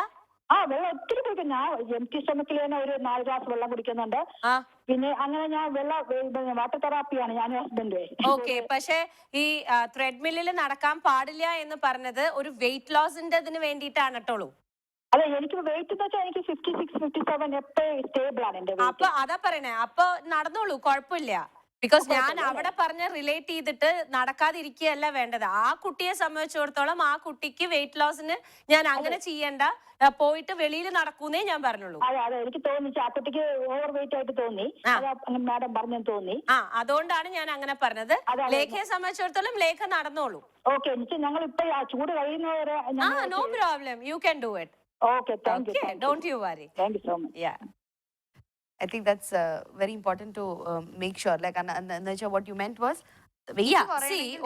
വെള്ളം ഒത്തിരി കുടിക്കും. ഞാൻ എംറ്റി സ്റ്റൊമക്കിൽ തന്നെ ഒരു 4 ഗ്ലാസ് വെള്ളം കുടിക്കുന്നുണ്ട്. പിന്നെ അങ്ങനെ ഞാൻ വാട്ടർ തെറാപ്പിയാണ് ഞാനും ഹസ്ബൻഡ്. ഓക്കെ. പക്ഷെ ഈ ത്രെഡ്മില്ലിൽ നടക്കാൻ പാടില്ല എന്ന് പറഞ്ഞത് ഒരു വെയിറ്റ് ലോസിന്റെ വേണ്ടിയിട്ടാണ് കേട്ടോളൂ. അതെ, എനിക്ക് വെയിറ്റ് എന്ന് വെച്ചാൽ എനിക്ക് 56, 57 എപ്പോഴും സ്റ്റേബിൾ ആണ് എന്റെ വെയിറ്റ്. അപ്പൊ അതാ പറയണേ, അപ്പൊ നടന്നോളൂ, കുഴപ്പമില്ല. ബിക്കോസ് ഞാൻ അവിടെ പറഞ്ഞ റിലേറ്റ് ചെയ്തിട്ട് നടക്കാതിരിക്കുകയല്ല വേണ്ടത്. ആ കുട്ടിയെ സംബന്ധിച്ചിടത്തോളം ആ കുട്ടിക്ക് വെയിറ്റ് ലോസിന് ഞാൻ അങ്ങനെ ചെയ്യണ്ട, പോയിട്ട് വെളിയിൽ നടക്കൂന്നേ ഞാൻ പറഞ്ഞുള്ളൂ. അതെ, എനിക്ക് തോന്നി ആ കുട്ടിക്ക് ഓവർ വെയിറ്റ് ആയിട്ട് തോന്നി. മാഡം പറഞ്ഞു തോന്നി. അതുകൊണ്ടാണ് ഞാൻ അങ്ങനെ പറഞ്ഞത്. ലേഖയെ സംബന്ധിച്ചിടത്തോളം ലേഖ നടന്നോളൂ. ഓക്കെ, ഞങ്ങൾ ഇപ്പൊ ചൂട് കഴിയുന്നവരെ. No problem, you can do it. Okay, thank you. Don't you worry. Thank you so much. Yeah. I think that's very important to make sure. Like, what you meant was,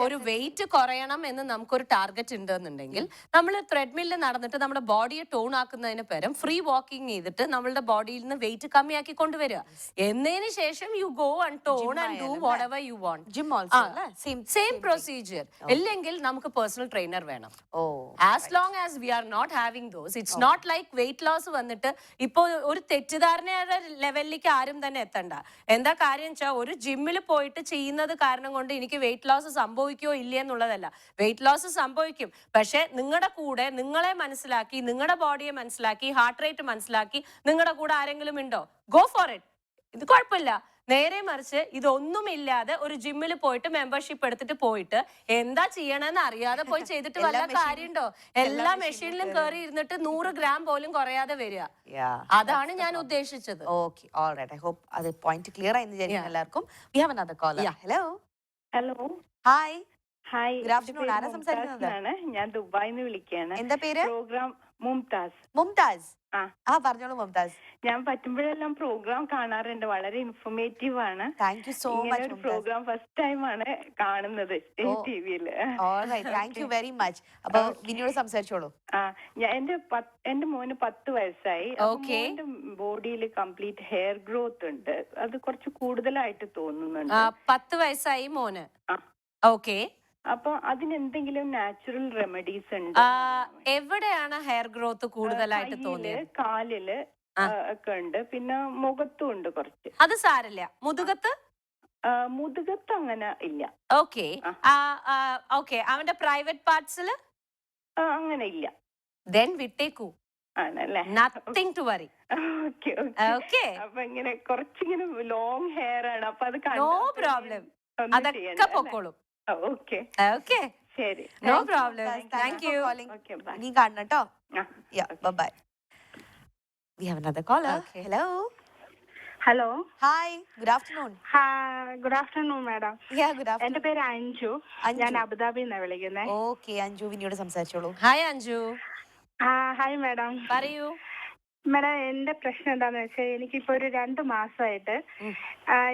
ഒരു wait കുറയണം എന്ന് നമുക്കൊരു target ഉണ്ടെന്നുണ്ടെങ്കിൽ നമ്മൾ ത്രെഡ്മില്ലിൽ നടന്നിട്ട് നമ്മുടെ ബോഡിയെ tone ആക്കുന്നതിന് പകരം free walking ചെയ്തിട്ട് നമ്മളുടെ ബോഡിയിൽ നിന്ന് വെയിറ്റ് കമ്മിയാക്കി കൊണ്ടുവരിക. എന്നതിന് ശേഷം you go and tone and do whatever you want. Gym also same procedure. ഇല്ലെങ്കിൽ നമുക്ക് പേഴ്സണൽ ട്രെയിനർ വേണം. As long as we are not having those, it's not like weight loss വന്നിട്ട് ഇപ്പൊ ഒരു തെറ്റിദ്ധാരണയുടെ ലെവലിലേക്ക് ആരും തന്നെ എത്തണ്ട. എന്താ കാര്യം വെച്ചാൽ ഒരു ജിമ്മിൽ പോയിട്ട് ചെയ്യുന്നത് കാരണം കൊണ്ട് എനിക്ക് വെയിറ്റ് ലോസ് സംഭവിക്കുകയോ ഇല്ല എന്നുള്ളതല്ല. വെയിറ്റ് ലോസ് സംഭവിക്കും. പക്ഷെ നിങ്ങളുടെ കൂടെ നിങ്ങളെ മനസ്സിലാക്കി, നിങ്ങളുടെ ബോഡിയെ മനസ്സിലാക്കി, ഹാർട്ട് റേറ്റ് മനസ്സിലാക്കി നിങ്ങളുടെ കൂടെ ആരെങ്കിലും ഉണ്ടോ? Go for it. ഇത് കുഴപ്പമില്ല. നേരെ മറിച്ച് ഇതൊന്നുമില്ലാതെ ഒരു ജിമ്മിൽ പോയിട്ട് മെമ്പർഷിപ്പ് എടുത്തിട്ട് പോയിട്ട് എന്താ ചെയ്യണമെന്ന് അറിയാതെ പോയി ചെയ്തിട്ട് വല്ല കാര്യമുണ്ടോ? എല്ലാ മെഷീനിലും കയറി ഇരുന്നിട്ട് 100 ഗ്രാം പോലും കുറയാതെ വരിക. അതാണ് ഞാൻ ഉദ്ദേശിച്ചത്. Okay, all right. I hope അത് പോയിന്റ് ക്ലിയർ ആയി വിചാരിക്കുന്നു എല്ലാവർക്കും. We have another caller. Hello. Hi. Hi. Good afternoon. ആരാ സംസാരിക്കുന്നത്? ഞാൻ ദുബായിന്ന് വിളിക്കുകയാണ്. എന്താ പേര്? പ്രോഗ്രാം മുംതാസ്. മുംതാസ്. പറഞ്ഞോളൂ മുംതാസ്. ഞാൻ പറ്റുമ്പോഴെല്ലാം പ്രോഗ്രാം കാണാറുണ്ട്. വളരെ ഇൻഫോർമേറ്റീവ് ആണ്. Thank you so much. Programme first time ആണ് കാണുന്നത് ടിവിയില്. Thank you very much. അപ്പൊ വിനിയോട് സംസാരിച്ചോളൂ. എന്റെ മോന് 10 വയസ്സായി. മോന്റെ ബോഡിയിൽ കംപ്ലീറ്റ് ഹെയർ ഗ്രോത്ത് ഉണ്ട്. അത് കുറച്ച് കൂടുതലായിട്ട് തോന്നുന്നുണ്ട്. 10 വയസ്സായി മോന്. ഓക്കെ. അപ്പൊ അതിനെന്തെങ്കിലും നാച്ചുറൽ റെമഡീസ് ഉണ്ട്? എവിടെയാണ് ഹെയർ ഗ്രോത്ത് കൂടുതലായിട്ട് തോന്നിയത്? കാലില് ഒക്കെ ഉണ്ട്, പിന്നെ മുഖത്തും ഉണ്ട് കുറച്ച്. അത് സാരല്ല. മുതുകത്ത് അങ്ങനെ ഇല്ല. ഓക്കെ. അവന്റെ പ്രൈവറ്റ് പാർട്സില് അങ്ങനെ ഇല്ല. ദെൻ വിട്ടേക്കു. ആണല്ലേ? Nothing to worry. ഓക്കെ. അപ്പൊ ഇങ്ങനെ കുറച്ചിങ്ങനെ ലോങ് ഹെയർ ആണ്. അപ്പൊ അത് നോ പ്രോബ്ലം, അതൊക്കെ പൊക്കോളും. ഓക്കെ ഓക്കെ, ശരി. No problem. Thank you. നീ കാണണം കേട്ടോ. Bye. We have another caller. Hello. Hello. Hi. Good afternoon. Good afternoon madam. Good afternoon. എന്റെ പേര് അഞ്ജു. ഞാൻ അബുദാബിന്നാ വിളിക്കുന്നത്. ഓക്കെ അഞ്ജു, വിനിയോട് സംസാരിച്ചോളൂ. ഹായ് അഞ്ജു. Hi madam. പറയൂ മാഡം. എന്റെ പ്രശ്നം എന്താന്ന് വെച്ചാൽ എനിക്കിപ്പോ ഒരു 2 മാസമായിട്ട്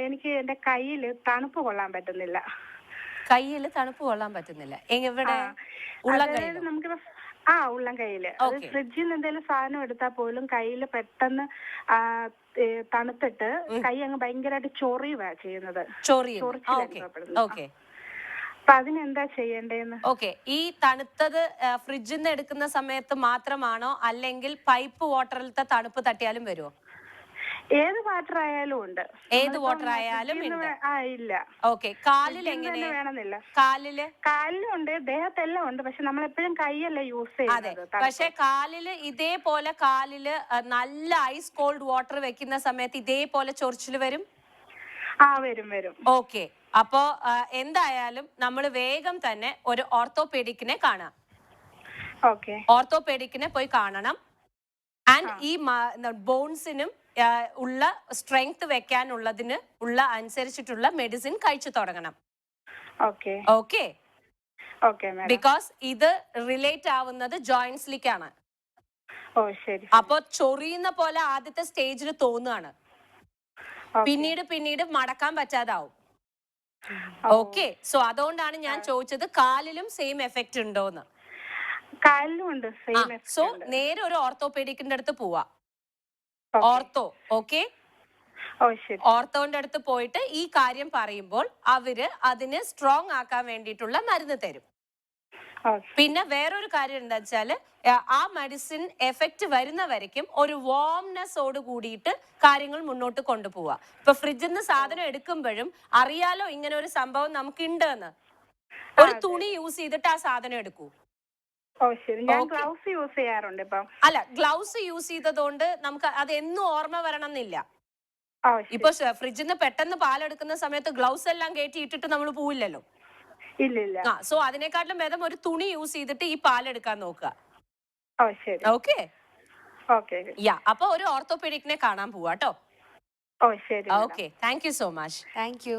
എനിക്ക് എന്റെ കയ്യില് തണുപ്പ് കൊള്ളാൻ പറ്റുന്നില്ല. കയ്യിൽ തണുപ്പ് കൊള്ളാൻ പറ്റുന്നില്ല? എവിടെ? നമുക്ക് ഉള്ളം കയ്യില്. ഫ്രിഡ്ജിൽ നിന്ന് എന്തെങ്കിലും സാധനം എടുത്താൽ പോലും കയ്യില് പെട്ടെന്ന് തണുത്തിട്ട് കൈ അങ്ങ് ഭയങ്കരമായിട്ട് ചൊറിയുവാ ചെയ്യുന്നത്. അപ്പൊ അതിനെന്താ ചെയ്യണ്ടേന്ന്? ഓക്കെ. ഈ തണുത്തത് ഫ്രിഡ്ജിൽ നിന്ന് എടുക്കുന്ന സമയത്ത് മാത്രമാണോ, അല്ലെങ്കിൽ പൈപ്പ് വാട്ടറിലത്തെ തണുപ്പ് തട്ടിയാലും വരുമോ? ഏത് വാട്ടർ ആയാലും ഉണ്ട്. ഏത് വാട്ടർ ആയാലും ഇല്ല. ഓക്കെ. കാലിൽ എങ്ങനെ? വേണമെന്നില്ല. കാലിലും ഉണ്ട്, ദേഹത്തെല്ലാം ഉണ്ട്. പക്ഷെ നമ്മൾ എപ്പോഴും കൈയല്ലേ യൂസ് ചെയ്യുന്നത്. പക്ഷെ കാലില് ഇതേപോലെ നല്ല ഐസ് കോൾഡ് വാട്ടർ വെക്കുന്ന സമയത്ത് ഇതേപോലെ ചൊറിച്ചില് വരും. വരും. ഓക്കെ. അപ്പോ എന്തായാലും നമ്മൾ വേഗം തന്നെ ഒരു ഓർത്തോപീഡിക്കിനെ കാണാം. ഓർത്തോപീഡിക്കിനെ പോയി കാണണം. ആൻഡ് ഈ ബോൺസിനും ഉള്ള സ്ട്രെങ്ത് വെക്കാനുള്ളതിന് അനുസരിച്ചിട്ടുള്ള മെഡിസിൻ കഴിച്ചു തുടങ്ങണം. Okay okay okay madam. Because ഇത് റിലേറ്റ് ആവുന്നത് ജോയിന്റ്സിലേക്കാണ്. ഓ ശരി. അപ്പൊ ചൊറിയുന്ന പോലെ ആദ്യത്തെ സ്റ്റേജിൽ തോന്നുകയാണ്, പിന്നീട് പിന്നീട് മടക്കാൻ പറ്റാതാവും. ഓക്കെ, സോ അതുകൊണ്ടാണ് ഞാൻ ചോദിച്ചത് കാലിലും സെയിം എഫക്റ്റ് ഉണ്ടോന്ന്. കാലിലും ഉണ്ട് സെയിം. സോ നേരെ ഒരു ഓർത്തോപീഡിക്കിന്റെ അടുത്ത് പോവാ. ഓർത്തോ, ഓക്കെ, ഓ ശരി. ഓർത്തോന്റെ അടുത്ത് പോയിട്ട് ഈ കാര്യം പറയുമ്പോൾ അവര് അതിന് സ്ട്രോങ് ആക്കാൻ വേണ്ടിയിട്ടുള്ള മരുന്ന് തരും. പിന്നെ വേറൊരു കാര്യം എന്താ വെച്ചാല് ആ മെഡിസിൻ എഫക്റ്റ് വരുന്ന വരയ്ക്കും ഒരു വാംനെസ്സോട് കൂടിയിട്ട് കാര്യങ്ങൾ മുന്നോട്ട് കൊണ്ടുപോവാ. ഇപ്പൊ ഫ്രിഡ്ജിൽ നിന്ന് സാധനം എടുക്കുമ്പോഴും അറിയാലോ ഇങ്ങനെ ഒരു സംഭവം നമുക്കുണ്ട് എന്ന്. ഒരു തുണി യൂസ് ചെയ്തിട്ട് ആ സാധനം എടുക്കൂ. ഓ ശരി. ഞാൻ ഗ്ലൗസ് യൂസ് ചെയ്യാറുണ്ട് ഇപ്പം. അല്ല, ഗ്ലൗസ് യൂസ് ചെയ്തതുകൊണ്ട് നമുക്ക് അത് എന്നും ഓർമ്മ വരണം എന്നില്ല. ഇപ്പൊ ഫ്രിഡ്ജിൽ നിന്ന് പെട്ടെന്ന് പാലെടുക്കുന്ന സമയത്ത് ഗ്ലൗസ് എല്ലാം കയറ്റി ഇട്ടിട്ട് നമ്മൾ പോവില്ലല്ലോ. ഇല്ല. സോ അതിനെക്കാട്ടിലും ഭേദം ഒരു തുണി യൂസ് ചെയ്തിട്ട് ഈ പാലെടുക്കാൻ നോക്കുക. Okay, yeah. അപ്പൊ ഒരു ഓർത്തോപീഡിക്കിനെ കാണാൻ പോവാട്ടോ. ഓ ശരി. Okay, thank you so much. Thank you.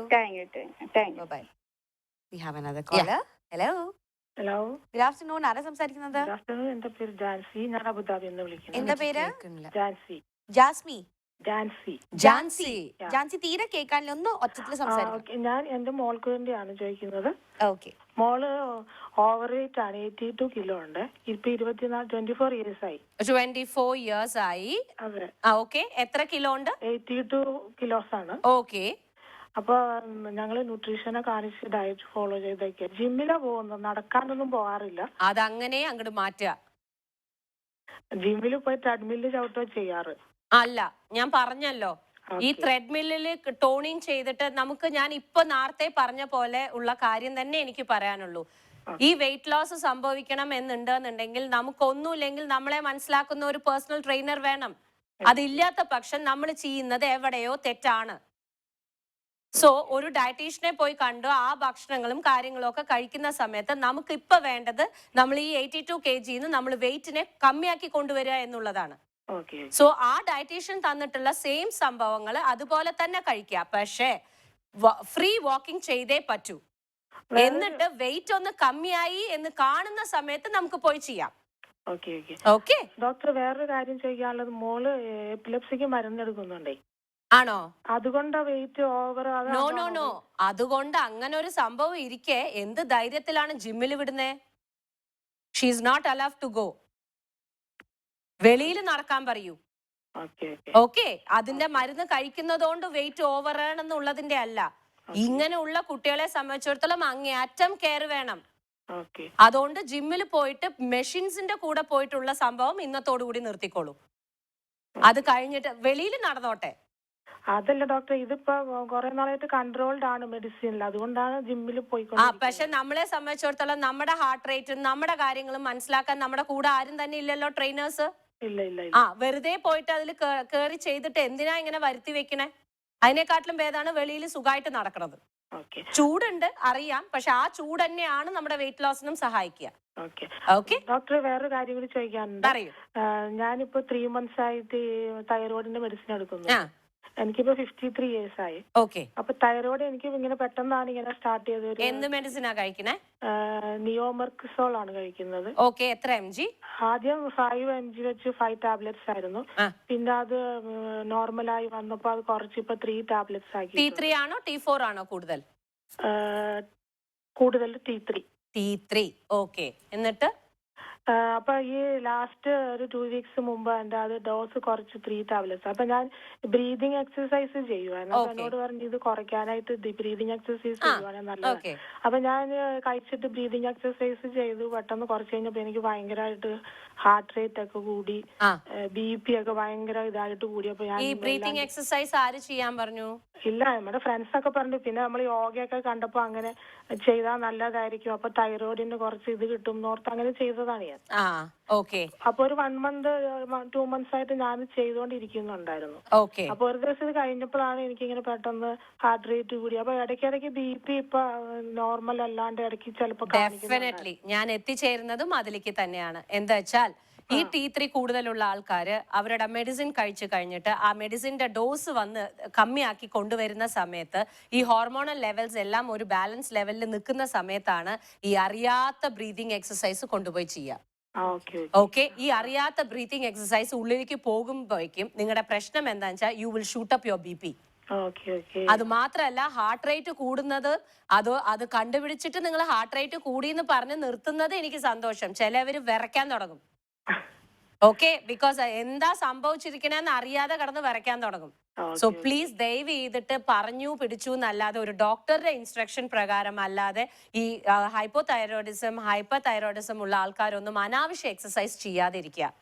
Bye. We have another caller. Hello. Hello, good afternoon. ആരാ സംസാരിക്കുന്നത്? എന്റെ പേര് ജാൻസി. ഞാൻ അബുദാബി എന്ന് വിളിക്കുന്നു. എന്താ പേര്? ജാൻസി. ജാസ്മി. ജാൻസി. ജാൻസി. ജാൻസി തീരെ കേൾക്കാനില്ല, ഒന്ന് ഒച്ചത്തിൽ സംസാരിക്കും. ഞാൻ എന്റെ മോൾക്ക് വേണ്ടിയാണ് ചോദിക്കുന്നത്. ഓക്കെ. മോള് ഓവർ വെയിറ്റ് ആണ്, 82 കിലോ ഉണ്ട്. ഇപ്പൊ 24 ഇയേഴ്സ് ആയി. 24 ഇയേഴ്സ് ആയി. അതെ. ഓക്കെ, എത്ര കിലോ ഉണ്ട്? 82 കിലോസ് ആണ്. ഓക്കെ. അപ്പൊ ഞങ്ങള് ന്യൂട്രീഷനെ കാണിച്ച് ഡയറ്റ് ഫോളോ ചെയ്തൊക്കെ ജിമ്മിലാ പോകുന്നത്, നടക്കാനൊന്നും പോകാറില്ല. അതങ്ങനെ അങ്ങോട്ട് മാറ്റുക. ജിമ്മിൽ പോയി ട്രെഡ്മില്ല് ചവിട്ടോ ചെയ്യാറ്. അല്ല, ഞാൻ പറഞ്ഞല്ലോ ഈ ത്രെഡ്മില്ലില് ടോണിങ് ചെയ്തിട്ട് നമുക്ക്, ഞാൻ ഇപ്പൊ നേരത്തെ പറഞ്ഞ പോലെ ഉള്ള കാര്യം തന്നെ എനിക്ക് പറയാനുള്ളൂ. ഈ വെയിറ്റ് ലോസ് സംഭവിക്കണം എന്നുണ്ടെന്നുണ്ടെങ്കിൽ നമുക്കൊന്നുമില്ലെങ്കിൽ നമ്മളെ മനസ്സിലാക്കുന്ന ഒരു പേഴ്സണൽ ട്രെയിനർ വേണം. അതില്ലാത്ത പക്ഷം നമ്മൾ ചെയ്യുന്നത് എവിടെയോ തെറ്റാണ്. സോ ഒരു ഡയറ്റീഷ്യനെ പോയി കണ്ടു ആ ഭക്ഷണങ്ങളും കാര്യങ്ങളും ഒക്കെ കഴിക്കുന്ന സമയത്ത് നമുക്ക് ഇപ്പൊ വേണ്ടത് നമ്മൾ ഈ 82 kg നമ്മൾ വെയിറ്റിനെ കമ്മിയാക്കി കൊണ്ടുവരിക എന്നുള്ളതാണ്. സോ ആ ഡയറ്റീഷ്യൻ തന്നിട്ടുള്ള സെയിം സംഭവങ്ങൾ അതുപോലെ തന്നെ കഴിക്കുക. പക്ഷേ ഫ്രീ വാക്കിംഗ് ചെയ്തേ പറ്റൂ. എന്നിട്ട് വെയിറ്റ് ഒന്ന് കമ്മിയായി എന്ന് കാണുന്ന സമയത്ത് നമുക്ക് പോയി ചെയ്യാം. ഓക്കെ ഡോക്ടർ, വേറൊരു കാര്യം ചെയ്യാനുള്ളത്, മോള് എപ്പിലെപ്സിക്ക് മരുന്നെടുക്കുന്നുണ്ടേ. ആണോ? അതുകൊണ്ടാ weight over? No no no, അതുകൊണ്ട് അങ്ങനെ ഒരു സംഭവം ഇരിക്കെ എന്ത് ധൈര്യത്തിലാണ് ജിമ്മിൽ വിടുന്നേ? She is not allowed to go. വെളിയിൽ നടക്കാൻ പറയൂ. ഓക്കെ, അതിന്റെ മരുന്ന് കഴിക്കുന്നതുകൊണ്ട് വെയിറ്റ് ഓവർ ആണെന്നുള്ളതിന്റെ അല്ല. ഇങ്ങനെയുള്ള കുട്ടികളെ സംബന്ധിച്ചിടത്തോളം അങ്ങേയറ്റം കെയർ വേണം. അതുകൊണ്ട് ജിമ്മിൽ പോയിട്ട് മെഷീൻസിന്റെ കൂടെ പോയിട്ടുള്ള സംഭവം ഇന്നത്തോടു കൂടി നിർത്തിക്കോളൂ. അത് കഴിഞ്ഞിട്ട് വെളിയിൽ നടന്നോട്ടെ. അതല്ല ഡോക്ടർ, ഇതിപ്പോ കുറെ നാളായിട്ട് കൺട്രോൾഡ് ആണ് മെഡിസിനിൽ, അതുകൊണ്ടാണ് ജിമ്മിൽ പോയി. പക്ഷെ നമ്മളെ സംബന്ധിച്ചിടത്തോളം നമ്മുടെ ഹാർട്ട് റേറ്റും നമ്മുടെ കാര്യങ്ങളും മനസ്സിലാക്കാൻ നമ്മുടെ കൂടെ ആരും തന്നെ ഇല്ലല്ലോ, ട്രെയിനേഴ്സ്. വെറുതെ പോയിട്ട് അതിൽ കേറി ചെയ്തിട്ട് എന്തിനാ ഇങ്ങനെ വരുത്തി വെക്കണേ? അതിനെക്കാട്ടിലും ഭേദമാണ് വെളിയിൽ സുഖമായിട്ട് നടക്കുന്നത്. ചൂടുണ്ട് അറിയാം, പക്ഷെ ആ ചൂട് തന്നെയാണ് നമ്മുടെ വെയിറ്റ് ലോസിനും സഹായിക്കുക. ഡോക്ടർ, വേറൊരു കാര്യം കൂടി ചോദിക്കാനുണ്ട്. ഞാനിപ്പോ 3 months ആയിട്ട് തൈറോയിഡിന്റെ മെഡിസിൻ എടുക്കുന്നു. എനിക്കിപ്പോ 53 years ആയി. അപ്പൊ തൈറോയ്ഡ് എനിക്ക് ഇങ്ങനെ പെട്ടെന്നാണ് ഇങ്ങനെ സ്റ്റാർട്ട് ചെയ്തത്. എന്ത് മെഡിസിനാ കഴിക്കണേ? നിയോമെർക്സോൾ ആണ് കഴിക്കുന്നത്. എത്ര mg? ആദ്യം 5 mg വെച്ച് 5 ടാബ്ലറ്റ്സ് ആയിരുന്നു. പിന്നെ അത് നോർമലായി വന്നപ്പോ അത് കുറച്ച് ഇപ്പൊ 3 ടാബ്ലറ്റ്സ് ആക്കി. T3 ആണോ T4 ആണോ കൂടുതൽ? കൂടുതൽ T3. ഓക്കെ. എന്നിട്ട് അപ്പൊ ഈ ലാസ്റ്റ് ഒരു 2 weeks മുമ്പ് എന്റെ അത് ഡോസ് കുറച്ച് 3 ടാബ്ലറ്റ്സ്. അപ്പൊ ഞാൻ ബ്രീതിങ് എക്സസൈസ് ചെയ്യുവായിരുന്നു. അപ്പൊ എന്നോട് പറഞ്ഞു ഇത് കുറയ്ക്കാനായിട്ട് ബ്രീതിങ് എക്സസൈസ് ചെയ്യുവാണെങ്കിൽ നല്ലത്. അപ്പൊ ഞാൻ കഴിച്ചിട്ട് ബ്രീതിങ് എക്സസൈസ് ചെയ്തു. പെട്ടെന്ന് കുറച്ച് കഴിഞ്ഞപ്പോ എനിക്ക് ഭയങ്കരമായിട്ട് ഹാർട്ട് റേറ്റ് ഒക്കെ കൂടി, BP ഒക്കെ ഭയങ്കര ഇതായിട്ട് കൂടി. അപ്പൊ ഞാൻ ഈ ബ്രീതിങ് എക്സസൈസ് ആര് ചെയ്യാൻ പറഞ്ഞു? ഇല്ല, നമ്മുടെ ഫ്രണ്ട്സ് ഒക്കെ പറഞ്ഞു. പിന്നെ നമ്മൾ യോഗയൊക്കെ കണ്ടപ്പോ അങ്ങനെ ചെയ്താൽ നല്ലതായിരിക്കും, അപ്പൊ തൈറോയിഡിന് കുറച്ച് ഇത് കിട്ടും എന്നോർത്ത് അങ്ങനെ ചെയ്തതാണ് ഞാൻ. അപ്പൊ ഒരു 1 month 2 months ആയിട്ട് ഞാൻ ചെയ്തോണ്ടിരിക്കുന്നുണ്ടായിരുന്നു. അപ്പൊ ഒരു ദിവസം ഇത് കഴിഞ്ഞപ്പോഴാണ് എനിക്ക് ഇങ്ങനെ പെട്ടെന്ന് ഹാർട്ട് റേറ്റ് കൂടി. അപ്പൊ ഇടയ്ക്കിടയ്ക്ക് BP ഇപ്പൊ നോർമൽ അല്ലാണ്ട് ഇടയ്ക്ക് ചിലപ്പോ. ഡെഫിനറ്റ്ലി ഞാൻ എത്തിച്ചേരുന്നതും അതിലേക്ക് തന്നെയാണ്. എന്താ വെച്ചാൽ ഈ T3 കൂടുതലുള്ള ആൾക്കാര് അവരുടെ മെഡിസിൻ കഴിച്ചു കഴിഞ്ഞിട്ട് ആ മെഡിസിന്റെ ഡോസ് വന്ന് കമ്മിയാക്കി കൊണ്ടുവരുന്ന സമയത്ത് ഈ ഹോർമോണൽ ലെവൽസ് എല്ലാം ഒരു ബാലൻസ് ലെവലിൽ നിൽക്കുന്ന സമയത്താണ് ഈ അറിയാത്ത ബ്രീതിങ് എക്സസൈസ് കൊണ്ടുപോയി ചെയ്യുക. ഓക്കെ, ഈ അറിയാത്ത ബ്രീതിങ് എക്സസൈസ് ഉള്ളിലേക്ക് പോകുമ്പോഴേക്കും നിങ്ങളുടെ പ്രശ്നം എന്താണെന്ന് വെച്ചാൽ you will shoot up your BP. അത് മാത്രമല്ല ഹാർട്ട് റേറ്റ് കൂടുന്നത് അത് കണ്ടുപിടിച്ചിട്ട് നിങ്ങൾ ഹാർട്ട് റേറ്റ് കൂടിയെന്ന് പറഞ്ഞ് നിർത്തുന്നത് എനിക്ക് സന്തോഷം. ചിലവര് വിറയ്ക്കാൻ തുടങ്ങും. ഓക്കെ, ബിക്കോസ് എന്താ സംഭവിച്ചിരിക്കണെന്ന് അറിയാതെ കടന്ന് വരയ്ക്കാൻ തുടങ്ങും. സോ പ്ലീസ് ദയവ് ചെയ്തിട്ട് പറഞ്ഞു പിടിച്ചു എന്നല്ലാതെ ഒരു ഡോക്ടറുടെ ഇൻസ്ട്രക്ഷൻ പ്രകാരം അല്ലാതെ ഈ ഹൈപ്പോതൈറോയിഡിസം ഹൈപ്പർ തൈറോയിഡിസം ഉള്ള ആൾക്കാരൊന്നും അനാവശ്യ എക്സസൈസ് ചെയ്യാതിരിക്കുക.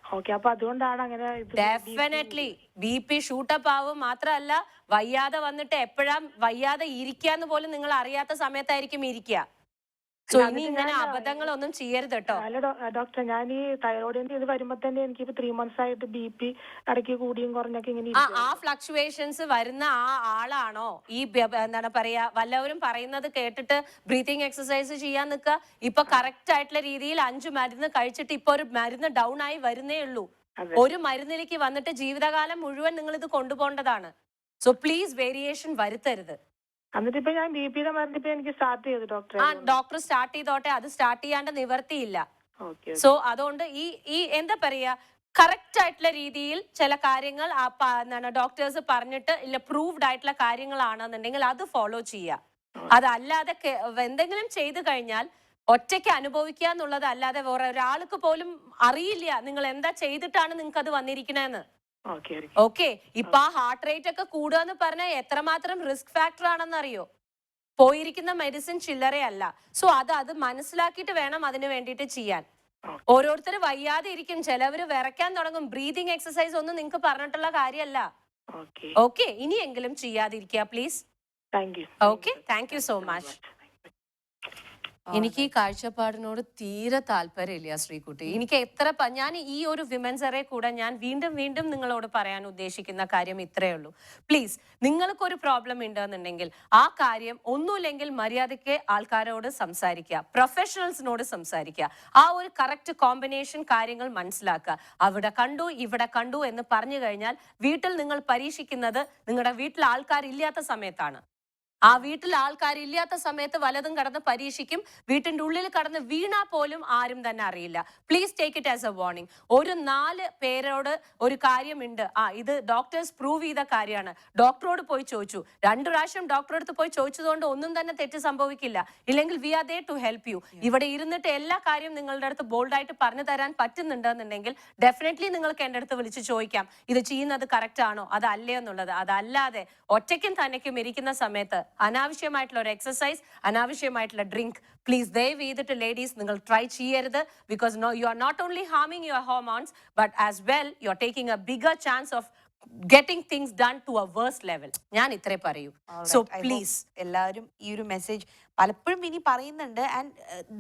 ഡെഫിനറ്റ്ലി BP ഷൂട്ടപ്പ് ആവും. മാത്രമല്ല വയ്യാതെ വന്നിട്ട് എപ്പോഴാ വയ്യാതെ ഇരിക്കാന്ന് പോലും നിങ്ങൾ അറിയാത്ത സമയത്തായിരിക്കും ഇരിക്കുക. സോ ഇനി ഇങ്ങനെ അബദ്ധങ്ങളൊന്നും ചെയ്യരുത് കേട്ടോ. ഡോക്ടർ, ഞാൻ ഈ തൈറോയിഡിന്റെ ഇത് വരുമ്പോ തന്നെ എനിക്ക് 3 months ആയിട്ട് BP ഇടയ്ക്ക് കൂടിയും കുറഞ്ഞൊക്കെ ഇങ്ങനെ ആ ഫ്ലക്ച്വേഷൻസ് വരുന്ന ആളാണോ ഈ എന്താണ് പറയാ വല്ലവരും പറയുന്നത് കേട്ടിട്ട് ബ്രീതിങ് എക്സസൈസ് ചെയ്യാൻ നിൽക്കുക? ഇപ്പൊ കറക്റ്റ് ആയിട്ടുള്ള രീതിയിൽ 5 മരുന്ന് കഴിച്ചിട്ട് ഇപ്പൊ ഒരു മരുന്ന് ഡൗൺ ആയി വരുന്നേ ഉള്ളൂ. ഒരു മരുന്നിലേക്ക് വന്നിട്ട് ജീവിതകാലം മുഴുവൻ നിങ്ങൾ ഇത് കൊണ്ടുപോകേണ്ടതാണ്. സോ പ്ലീസ് വേരിയേഷൻ വരുത്തരുത്. ഡോക്ടർ സ്റ്റാർട്ട് ചെയ്തോട്ടെ, അത് സ്റ്റാർട്ട് ചെയ്യാണ്ട് നിവർത്തിയില്ല. സോ അതുകൊണ്ട് ഈ എന്താ പറയാ കറക്റ്റ് ആയിട്ടുള്ള രീതിയിൽ ചില കാര്യങ്ങൾ ഡോക്ടേഴ്സ് പറഞ്ഞിട്ട് ഇല്ല പ്രൂവ്ഡ് ആയിട്ടുള്ള കാര്യങ്ങളാണെന്നുണ്ടെങ്കിൽ അത് ഫോളോ ചെയ്യുക. അതല്ലാതെ എന്തെങ്കിലും ചെയ്തു കഴിഞ്ഞാൽ ഒറ്റയ്ക്ക് അനുഭവിക്കുക എന്നുള്ളത് അല്ലാതെ വേറെ ഒരാൾക്ക് പോലും അറിയില്ല നിങ്ങൾ എന്താ ചെയ്തിട്ടാണ് നിങ്ങൾക്ക് അത് വന്നിരിക്കണേന്ന്. ഓക്കെ, ഇപ്പൊ ആ ഹാർട്ട് റേറ്റ് ഒക്കെ കൂടുക എന്ന് പറഞ്ഞാൽ എത്രമാത്രം റിസ്ക് ഫാക്ടർ ആണെന്ന് അറിയോ? പോയിരിക്കുന്ന മെഡിസിൻ ചില്ലറയല്ല. സോ അത് മനസ്സിലാക്കിയിട്ട് വേണം അതിന് വേണ്ടിയിട്ട് ചെയ്യാൻ. ഓരോരുത്തർ വയ്യാതെ ഇരിക്കും, ചിലവര് വിറയ്ക്കാൻ തുടങ്ങും. ബ്രീതിങ് എക്സസൈസ് ഒന്നും നിങ്ങൾക്ക് പറഞ്ഞിട്ടുള്ള കാര്യമല്ല. ഓക്കെ, ഇനിയെങ്കിലും ചെയ്യാതിരിക്കുക please. Okay, thank you so much. എനിക്ക് ഈ കാഴ്ചപ്പാടിനോട് തീരെ താല്പര്യമില്ല ശ്രീകുട്ടി. എനിക്ക് ഞാൻ ഈ ഒരു വിമൻസറെ കൂടെ ഞാൻ വീണ്ടും വീണ്ടും നിങ്ങളോട് പറയാൻ ഉദ്ദേശിക്കുന്ന കാര്യം ഇത്രയേ ഉള്ളൂ. പ്ലീസ്, നിങ്ങൾക്കൊരു പ്രോബ്ലം ഉണ്ടെന്നുണ്ടെങ്കിൽ ആ കാര്യം ഒന്നുമില്ലെങ്കിൽ മര്യാദയ്ക്ക് ആൾക്കാരോട് സംസാരിക്കുക, പ്രൊഫഷണൽസിനോട് സംസാരിക്കുക. ആ ഒരു കറക്റ്റ് കോമ്പിനേഷൻ കാര്യങ്ങൾ മനസ്സിലാക്കുക. അവിടെ കണ്ടു ഇവിടെ കണ്ടു എന്ന് പറഞ്ഞു കഴിഞ്ഞാൽ വീട്ടിൽ നിങ്ങൾ പരീക്ഷിക്കുന്നത് നിങ്ങളുടെ വീട്ടിൽ ആൾക്കാരില്ലാത്ത സമയത്താണ്. ആ വീട്ടിൽ ആൾക്കാരില്ലാത്ത സമയത്ത് വലതും കടന്ന് പരീക്ഷിക്കും. വീട്ടിന്റെ ഉള്ളിൽ കടന്ന് വീണാ പോലും ആരും തന്നെ അറിയില്ല. Please take it as A warning. ഒരു 4 പേരോട് ഒരു കാര്യമുണ്ട്, ഇത് ഡോക്ടേഴ്സ് പ്രൂവ് ചെയ്ത കാര്യമാണ്, ഡോക്ടറോട് പോയി ചോദിച്ചു. 2 പ്രാവശ്യം ഡോക്ടറെ അടുത്ത് പോയി ചോദിച്ചതുകൊണ്ട് ഒന്നും തന്നെ തെറ്റ് സംഭവിക്കില്ല. ഇല്ലെങ്കിൽ we are there to help you. ഇവിടെ ഇരുന്നിട്ട് എല്ലാ കാര്യവും നിങ്ങളുടെ അടുത്ത് ബോൾഡായിട്ട് പറഞ്ഞു തരാൻ പറ്റുന്നുണ്ടെന്നുണ്ടെങ്കിൽ ഡെഫിനറ്റ്ലി നിങ്ങൾക്ക് എൻ്റെ അടുത്ത് വിളിച്ച് ചോദിക്കാം, ഇത് ചെയ്യുന്നത് കറക്റ്റ് ആണോ അതല്ലേ എന്നുള്ളത്. അതല്ലാതെ ഒറ്റയ്ക്കും തന്നയ്ക്കും ഇരിക്കുന്ന സമയത്ത് അനാവശ്യമായിട്ടുള്ള ഒരു എക്സസൈസ്, അനാവശ്യമായിട്ടുള്ള ഡ്രിങ്ക് പ്ലീസ് ദയവ് ചെയ്തിട്ട് ലേഡീസ് നിങ്ങൾ ട്രൈ ചെയ്യരുത്. Because you are not only harming your hormones but as well you are taking a bigger chance of getting things done to a worse level. ഞാൻ ഇത്രേ പറയൂ. സോ പ്ലീസ് എല്ലാവരും ഈ ഒരു മെസ്സേജ് പലപ്പോഴും ഇനി പറയുന്നുണ്ട്. And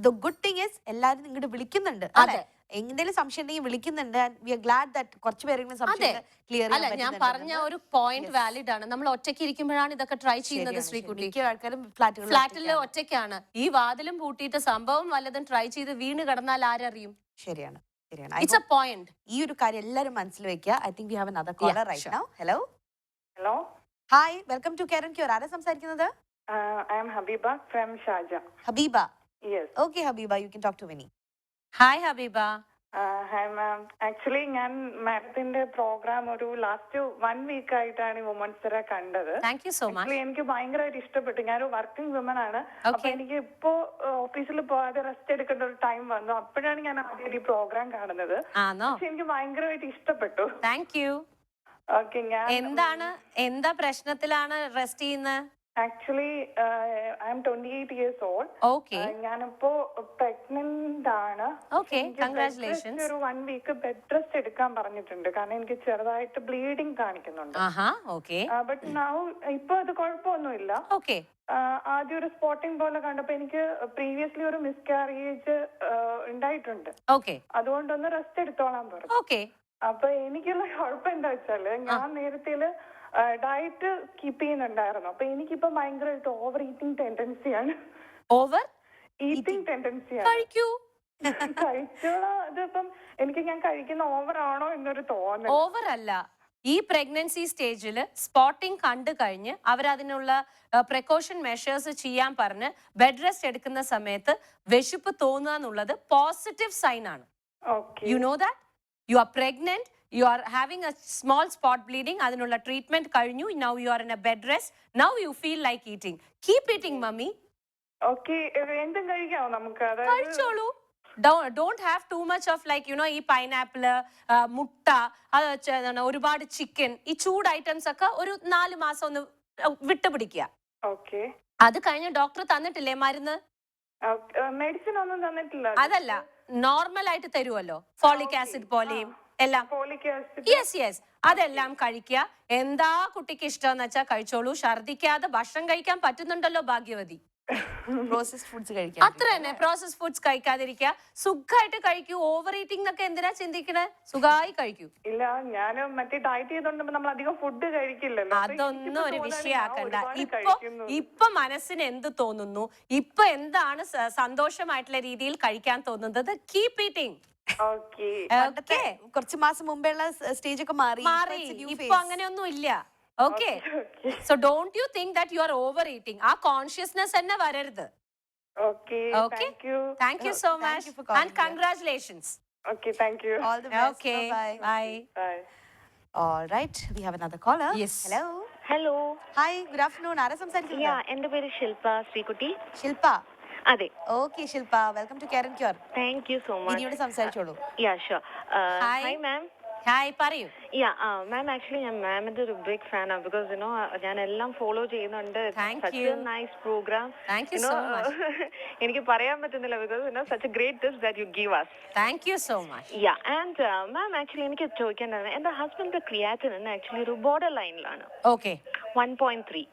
the good thing is എല്ലാവരും ഇങ്ങോട്ട് വിളിക്കുന്നുണ്ട്. അതെ, എന്തെങ്കിലും സംശയം ഉണ്ടെങ്കിൽ വിളിക്കുന്നുണ്ട്. വി ആർ ഗ്ലാഡ് ദാറ്റ് കുറച്ച് പേരെങ്കിലും സംശയം ക്ലിയർ അല്ല, ഞാൻ പറഞ്ഞ ഒരു പോയിന്റ് വാലിഡ് ആണ്. നമ്മൾ ഒറ്റയ്ക്ക് ഇരിക്കുമ്പോഴാണ് ഇതൊക്കെ ട്രൈ ചെയ്യുന്നത് ശ്രീകുട്ടി. ആൾക്കാരും ഫ്ലാറ്റിൽ ഒറ്റയ്ക്കാണ്. ഈ വാതിലും പൂട്ടിയിട്ട് സംഭവം വല്ലതും ട്രൈ ചെയ്ത് വീണ് കിടന്നാൽ ആരറിയും? ശരിയാണ്. It's A point. ഈ ഒരു കാര്യം എല്ലാവരും മനസ്സിൽ വെക്കുക. I think we have another caller right now. Hello. Hello. Hi, welcome to Karen Cure. ആരാ സംസാരിക്കുന്നത്? I am Habiba from Sharjah. Habiba. Yes. Okay, Habiba, you can talk to Winnie. Hi, Habiba. Hi, ma'am. Actually, ഞാൻ മാഡത്തിന്റെ programme ഒരു last 1 week ആയിട്ടാണ് women's day കണ്ടത്. Thank you so much. എനിക്ക് ഭയങ്കരമായിട്ട് ഇഷ്ടപ്പെട്ടു. ഞാനൊരു വർക്കിംഗ് വിമൻ ആണ്. അപ്പൊ എനിക്ക് ഇപ്പോ ഓഫീസിൽ പോകാതെ റെസ്റ്റ് എടുക്കേണ്ട ഒരു ടൈം വന്നു. അപ്പോഴാണ് ഞാൻ ആദ്യം ഈ പ്രോഗ്രാം കാണുന്നത്. പക്ഷെ എനിക്ക് ഭയങ്കരമായിട്ട് ഇഷ്ടപ്പെട്ടു. Thank you. ഓക്കെ, എന്താ പ്രശ്നത്തിലാണ് റെസ്റ്റ് ചെയ്യുന്നത്? Actually I am 28 years old. Okay. ഞാനിപ്പോ പ്രഗ്നന്റ് ആണ്. Okay, congratulations. ഒരു 1 week ബെഡ് റെസ്റ്റ് എടുക്കാൻ പറഞ്ഞിട്ടുണ്ട്. കാരണം എനിക്ക് ചെറുതായിട്ട് ബ്ലീഡിങ് കാണിക്കുന്നുണ്ട്. ബട്ട് നൗ ഇപ്പൊ അത് കുഴപ്പമൊന്നുമില്ല. ആദ്യം ഒരു സ്പോട്ടിംഗ് പോലെ കണ്ടപ്പോ എനിക്ക് പ്രീവിയസ്ലി ഒരു മിസ്കാരേജ് ഉണ്ടായിട്ടുണ്ട്. അതുകൊണ്ടൊന്ന് റെസ്റ്റ് എടുത്തോളാൻ പറഞ്ഞു. അപ്പൊ എനിക്കുള്ള കുഴപ്പം എന്താ വെച്ചാല് ഞാൻ നേരത്തെ ഡയറ്റ് കീപ്പ് ചെയ്യുന്നുണ്ടായിരുന്നു. അപ്പൊ എനിക്കിപ്പോ ഭയങ്കരമായിട്ട് ഓവർ ഈറ്റിംഗ് ടെൻഡൻസിയാണ്. കഴിച്ചോളാം. ഇതിപ്പം എനിക്ക് ഞാൻ കഴിക്കുന്ന ഓവറാണോ എന്നൊരു തോന്നൽ. ഓവർ അല്ല. ഈ പ്രഗ്നൻസി സ്റ്റേജിൽ സ്പോട്ടിംഗ് കണ്ടു കഴിഞ്ഞ് അവരതിനുള്ള പ്രിക്കോഷൻ മെഷേഴ്സ് ചെയ്യാൻ പറഞ്ഞ് ബെഡ് റെസ്റ്റ് എടുക്കുന്ന സമയത്ത് വിശപ്പ് തോന്നുക എന്നുള്ളത് പോസിറ്റീവ് സൈൻ ആണ്. Okay. You know that you R pregnant, you are having A small spot bleeding, അതിനുള്ള ട്രീറ്റ്മെന്റ് കഴിഞ്ഞു, now you are in A bed rest, now you feel like eating, keep eating mummy. Okay. എന്തും കഴിക്കാമോ നമുക്ക്? അതായത് കഴിച്ചോളൂ. Don't have too much of like ഈ pineapple, മുട്ട, ഒരുപാട് chicken, ഈ ചൂട് ഐറ്റംസ് ഒക്കെ ഒരു 4 മാസം ഒന്ന് വിട്ടുപിടിക്കുക. ഓക്കെ. അത് കഴിഞ്ഞ് ഡോക്ടർ തന്നിട്ടില്ലേ മരുന്ന്? മെഡിസിൻ ഒന്നും തന്നിട്ടില്ല. അതല്ല, നോർമൽ ആയിട്ട് തരുമല്ലോ, ഫോളിക് ആസിഡ് പോലെയും എല്ലാം. Folic acid. യെസ്, അതെല്ലാം കഴിക്കുക. എന്താ കുട്ടിക്ക് ഇഷ്ടം എന്ന് വെച്ചാൽ കഴിച്ചോളൂ. ഛർദിക്കാതെ ഭക്ഷണം കഴിക്കാൻ പറ്റുന്നുണ്ടല്ലോ ഭാഗ്യവതി. പ്രോസസ്ഡ് ഫുഡ്സ് കഴിക്കാം. അത്ര തന്നെ. പ്രോസസ് ഫുഡ്സ് കഴിക്കാതിരിക്കുക, സുഖമായിട്ട് കഴിക്കൂ. ഓവർ ഈറ്റിംഗ് എന്നൊക്കെ എന്തിനാ ചിന്തിക്കണേ? സുഖമായി കഴിക്കൂ. ഇല്ല, ഞാൻ മറ്റേ ഡയറ്റ് ചെയ്തോണ്ട് നമ്മൾ അധികം ഫുഡ് കഴിക്കില്ലല്ലോ. അതൊന്നും ഒരു വിഷയാക്കണ്ട. ഇപ്പൊ മനസ്സിന് എന്ത് തോന്നുന്നു, ഇപ്പൊ എന്താണ് സന്തോഷമായിട്ടുള്ള രീതിയിൽ കഴിക്കാൻ തോന്നുന്നത്, കീപ് ഈറ്റിംഗ്. ഓക്കെ. കുറച്ച് മാസം മുമ്പേയുള്ള സ്റ്റേജ് ഒക്കെ മാറി. ഇപ്പൊ അങ്ങനെയൊന്നും ഇല്ല. Okay. So don't you think that you are overeating? Our consciousness enna vararudhu. Okay. Thank you. Thank you so much. And congratulations. Okay, thank you. All the best. Okay. Bye. Bye. All right. We have another caller. Yes. Hello. Hello. Hi. Good afternoon. ആരാ സംസാരിക്കുന്നത്? എന്റെ പേര് ശില്പ ശ്രീകുട്ടി. ശില്പ. അതെ. Okay, Shilpa. Welcome to Care and Cure. Thank you so much. ഇനിയോട് സംസാരിച്ചോളൂ. Sure. Hi ma'am. Hi, പറയൂ. മാം actually ഞാൻ മാമിന്റെ ഒരു ബിഗ് ഫാനാണ്. ബിക്കോസ് ഞാൻ എല്ലാം ഫോളോ ചെയ്യുന്നുണ്ട്. Thank you. Nice programme. Thank you so much. എനിക്ക് പറയാൻ പറ്റുന്നില്ല because such a great tips that you give us. Thank you so much. And ma'am actually എനിക്ക് ചോദിക്കേണ്ടത്, എന്റെ ഹസ്ബൻഡ് ക്രിയാറ്റിൻ ആക്ച്വലി ഒരു ബോർഡർ ലൈനിലാണ്. Okay. 1.3.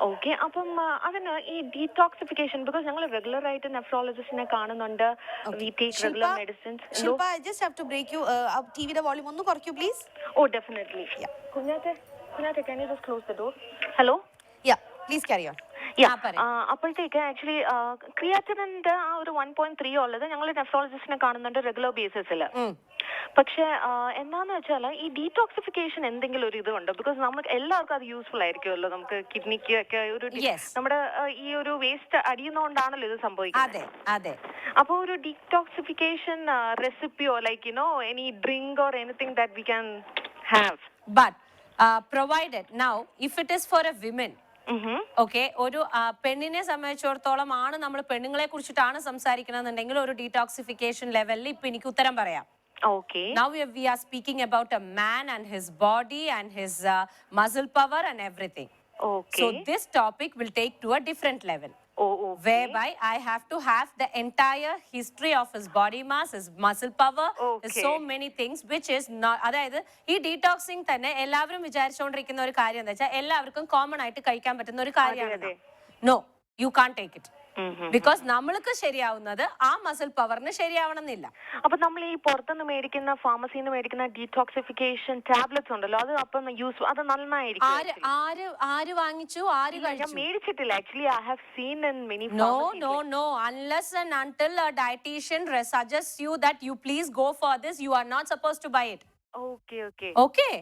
ഓക്കെ. അപ്പം അതിന് ഈ ഡീടോക്സിഫിക്കേഷൻ, ബിക്കോസ് ഞങ്ങൾ റെഗുലർ ആയിട്ട് നെഫ്രോളജിസ്റ്റിനെ കാണുന്നുണ്ട്. We take regular medicines. Shilpa, I just have to break you. ടിവിയുടെ വോളിയം ഒന്ന് കുറയ്ക്കൂ പ്ലീസ്. Oh definitely. കുഞ്ഞാറ്റെ, can you just close the door? Hello. Yeah, please carry on. അപ്പോഴത്തേക്ക് ആക്ച്വലി ക്രിയാറ്റിനിന്റെ ആ ഒരു 1.3 ഉള്ളത് ഞങ്ങൾ നെഫ്രോളജിസ്റ്റിനെ കാണുന്നുണ്ട് റെഗുലർ ബേസിസിൽ. പക്ഷെ എന്താന്ന് വെച്ചാൽ ഈ ഡീടോക്സിഫിക്കേഷൻ എന്തെങ്കിലും ഒരു ഇതുണ്ട്? ബിക്കോസ് നമുക്ക് എല്ലാവർക്കും അത് യൂസ്ഫുൾ ആയിരിക്കുമല്ലോ, നമുക്ക് കിഡ്നിക്ക് ഒക്കെ ഒരു നമ്മുടെ ഈ ഒരു വേസ്റ്റ് അടിയുന്നോണ്ടാണല്ലോ ഇത് സംഭവിക്കുന്നത്. അപ്പൊ ഒരു ഡീടോക്സിഫിക്കേഷൻ റെസിപ്പിയോ like any drink or anything that we can have? But provided now if it is for a women, okay, ഒരു പെണ്ണിനെ സംബന്ധിച്ചിടത്തോളം ആണ് നമ്മൾ പെണ്ണുങ്ങളെ കുറിച്ചിട്ടാണ് സംസാരിക്കണമെന്നുണ്ടെങ്കിൽ ഒരു ഡീടോക്സിഫിക്കേഷൻ ലെവലിൽ ഇപ്പൊ എനിക്ക് ഉത്തരം പറയാം. Okay. Now we are speaking about a man and his body and his muscle power and everything. Okay. So this topic will take to a different level. Okay. Whereby I have to have the entire history of his body mass, his muscle power, so many things which is not. അതായത് ഈ ഡീടോക്സിംഗ് തന്നെ എല്ലാവരും വിചാരിച്ചുകൊണ്ടിരിക്കുന്ന ഒരു കാര്യം എന്താ വെച്ചാൽ എല്ലാവർക്കും common ആയിട്ട് കഴിക്കാൻ പറ്റുന്ന ഒരു കാര്യമാണ്. No, you can't take it. Because നമ്മൾക്ക് ശരിയാവുന്നത് ആ മസിൽ പവറിന് ശരിയാവണമെന്നില്ല. അപ്പൊ നമ്മൾ ഈ പുറത്തുനിന്ന് മേടിക്കുന്ന ഫാർമസിന്ന് മേടിക്കുന്ന ഡീടോക്സിഫിക്കേഷൻ ടാബ്ലറ്റ്സ് ഉണ്ടല്ലോ, അത് അപ്പം യൂസ് അത് നന്നായിരിക്കും. ആര് വാങ്ങിച്ചു, ആര് കഴിച്ചു? ഞാൻ മേടിച്ചിട്ടില്ല actually. I have seen in many. No, unless and until a dietitian suggests you that you please go for this, you are not supposed to buy it. Okay.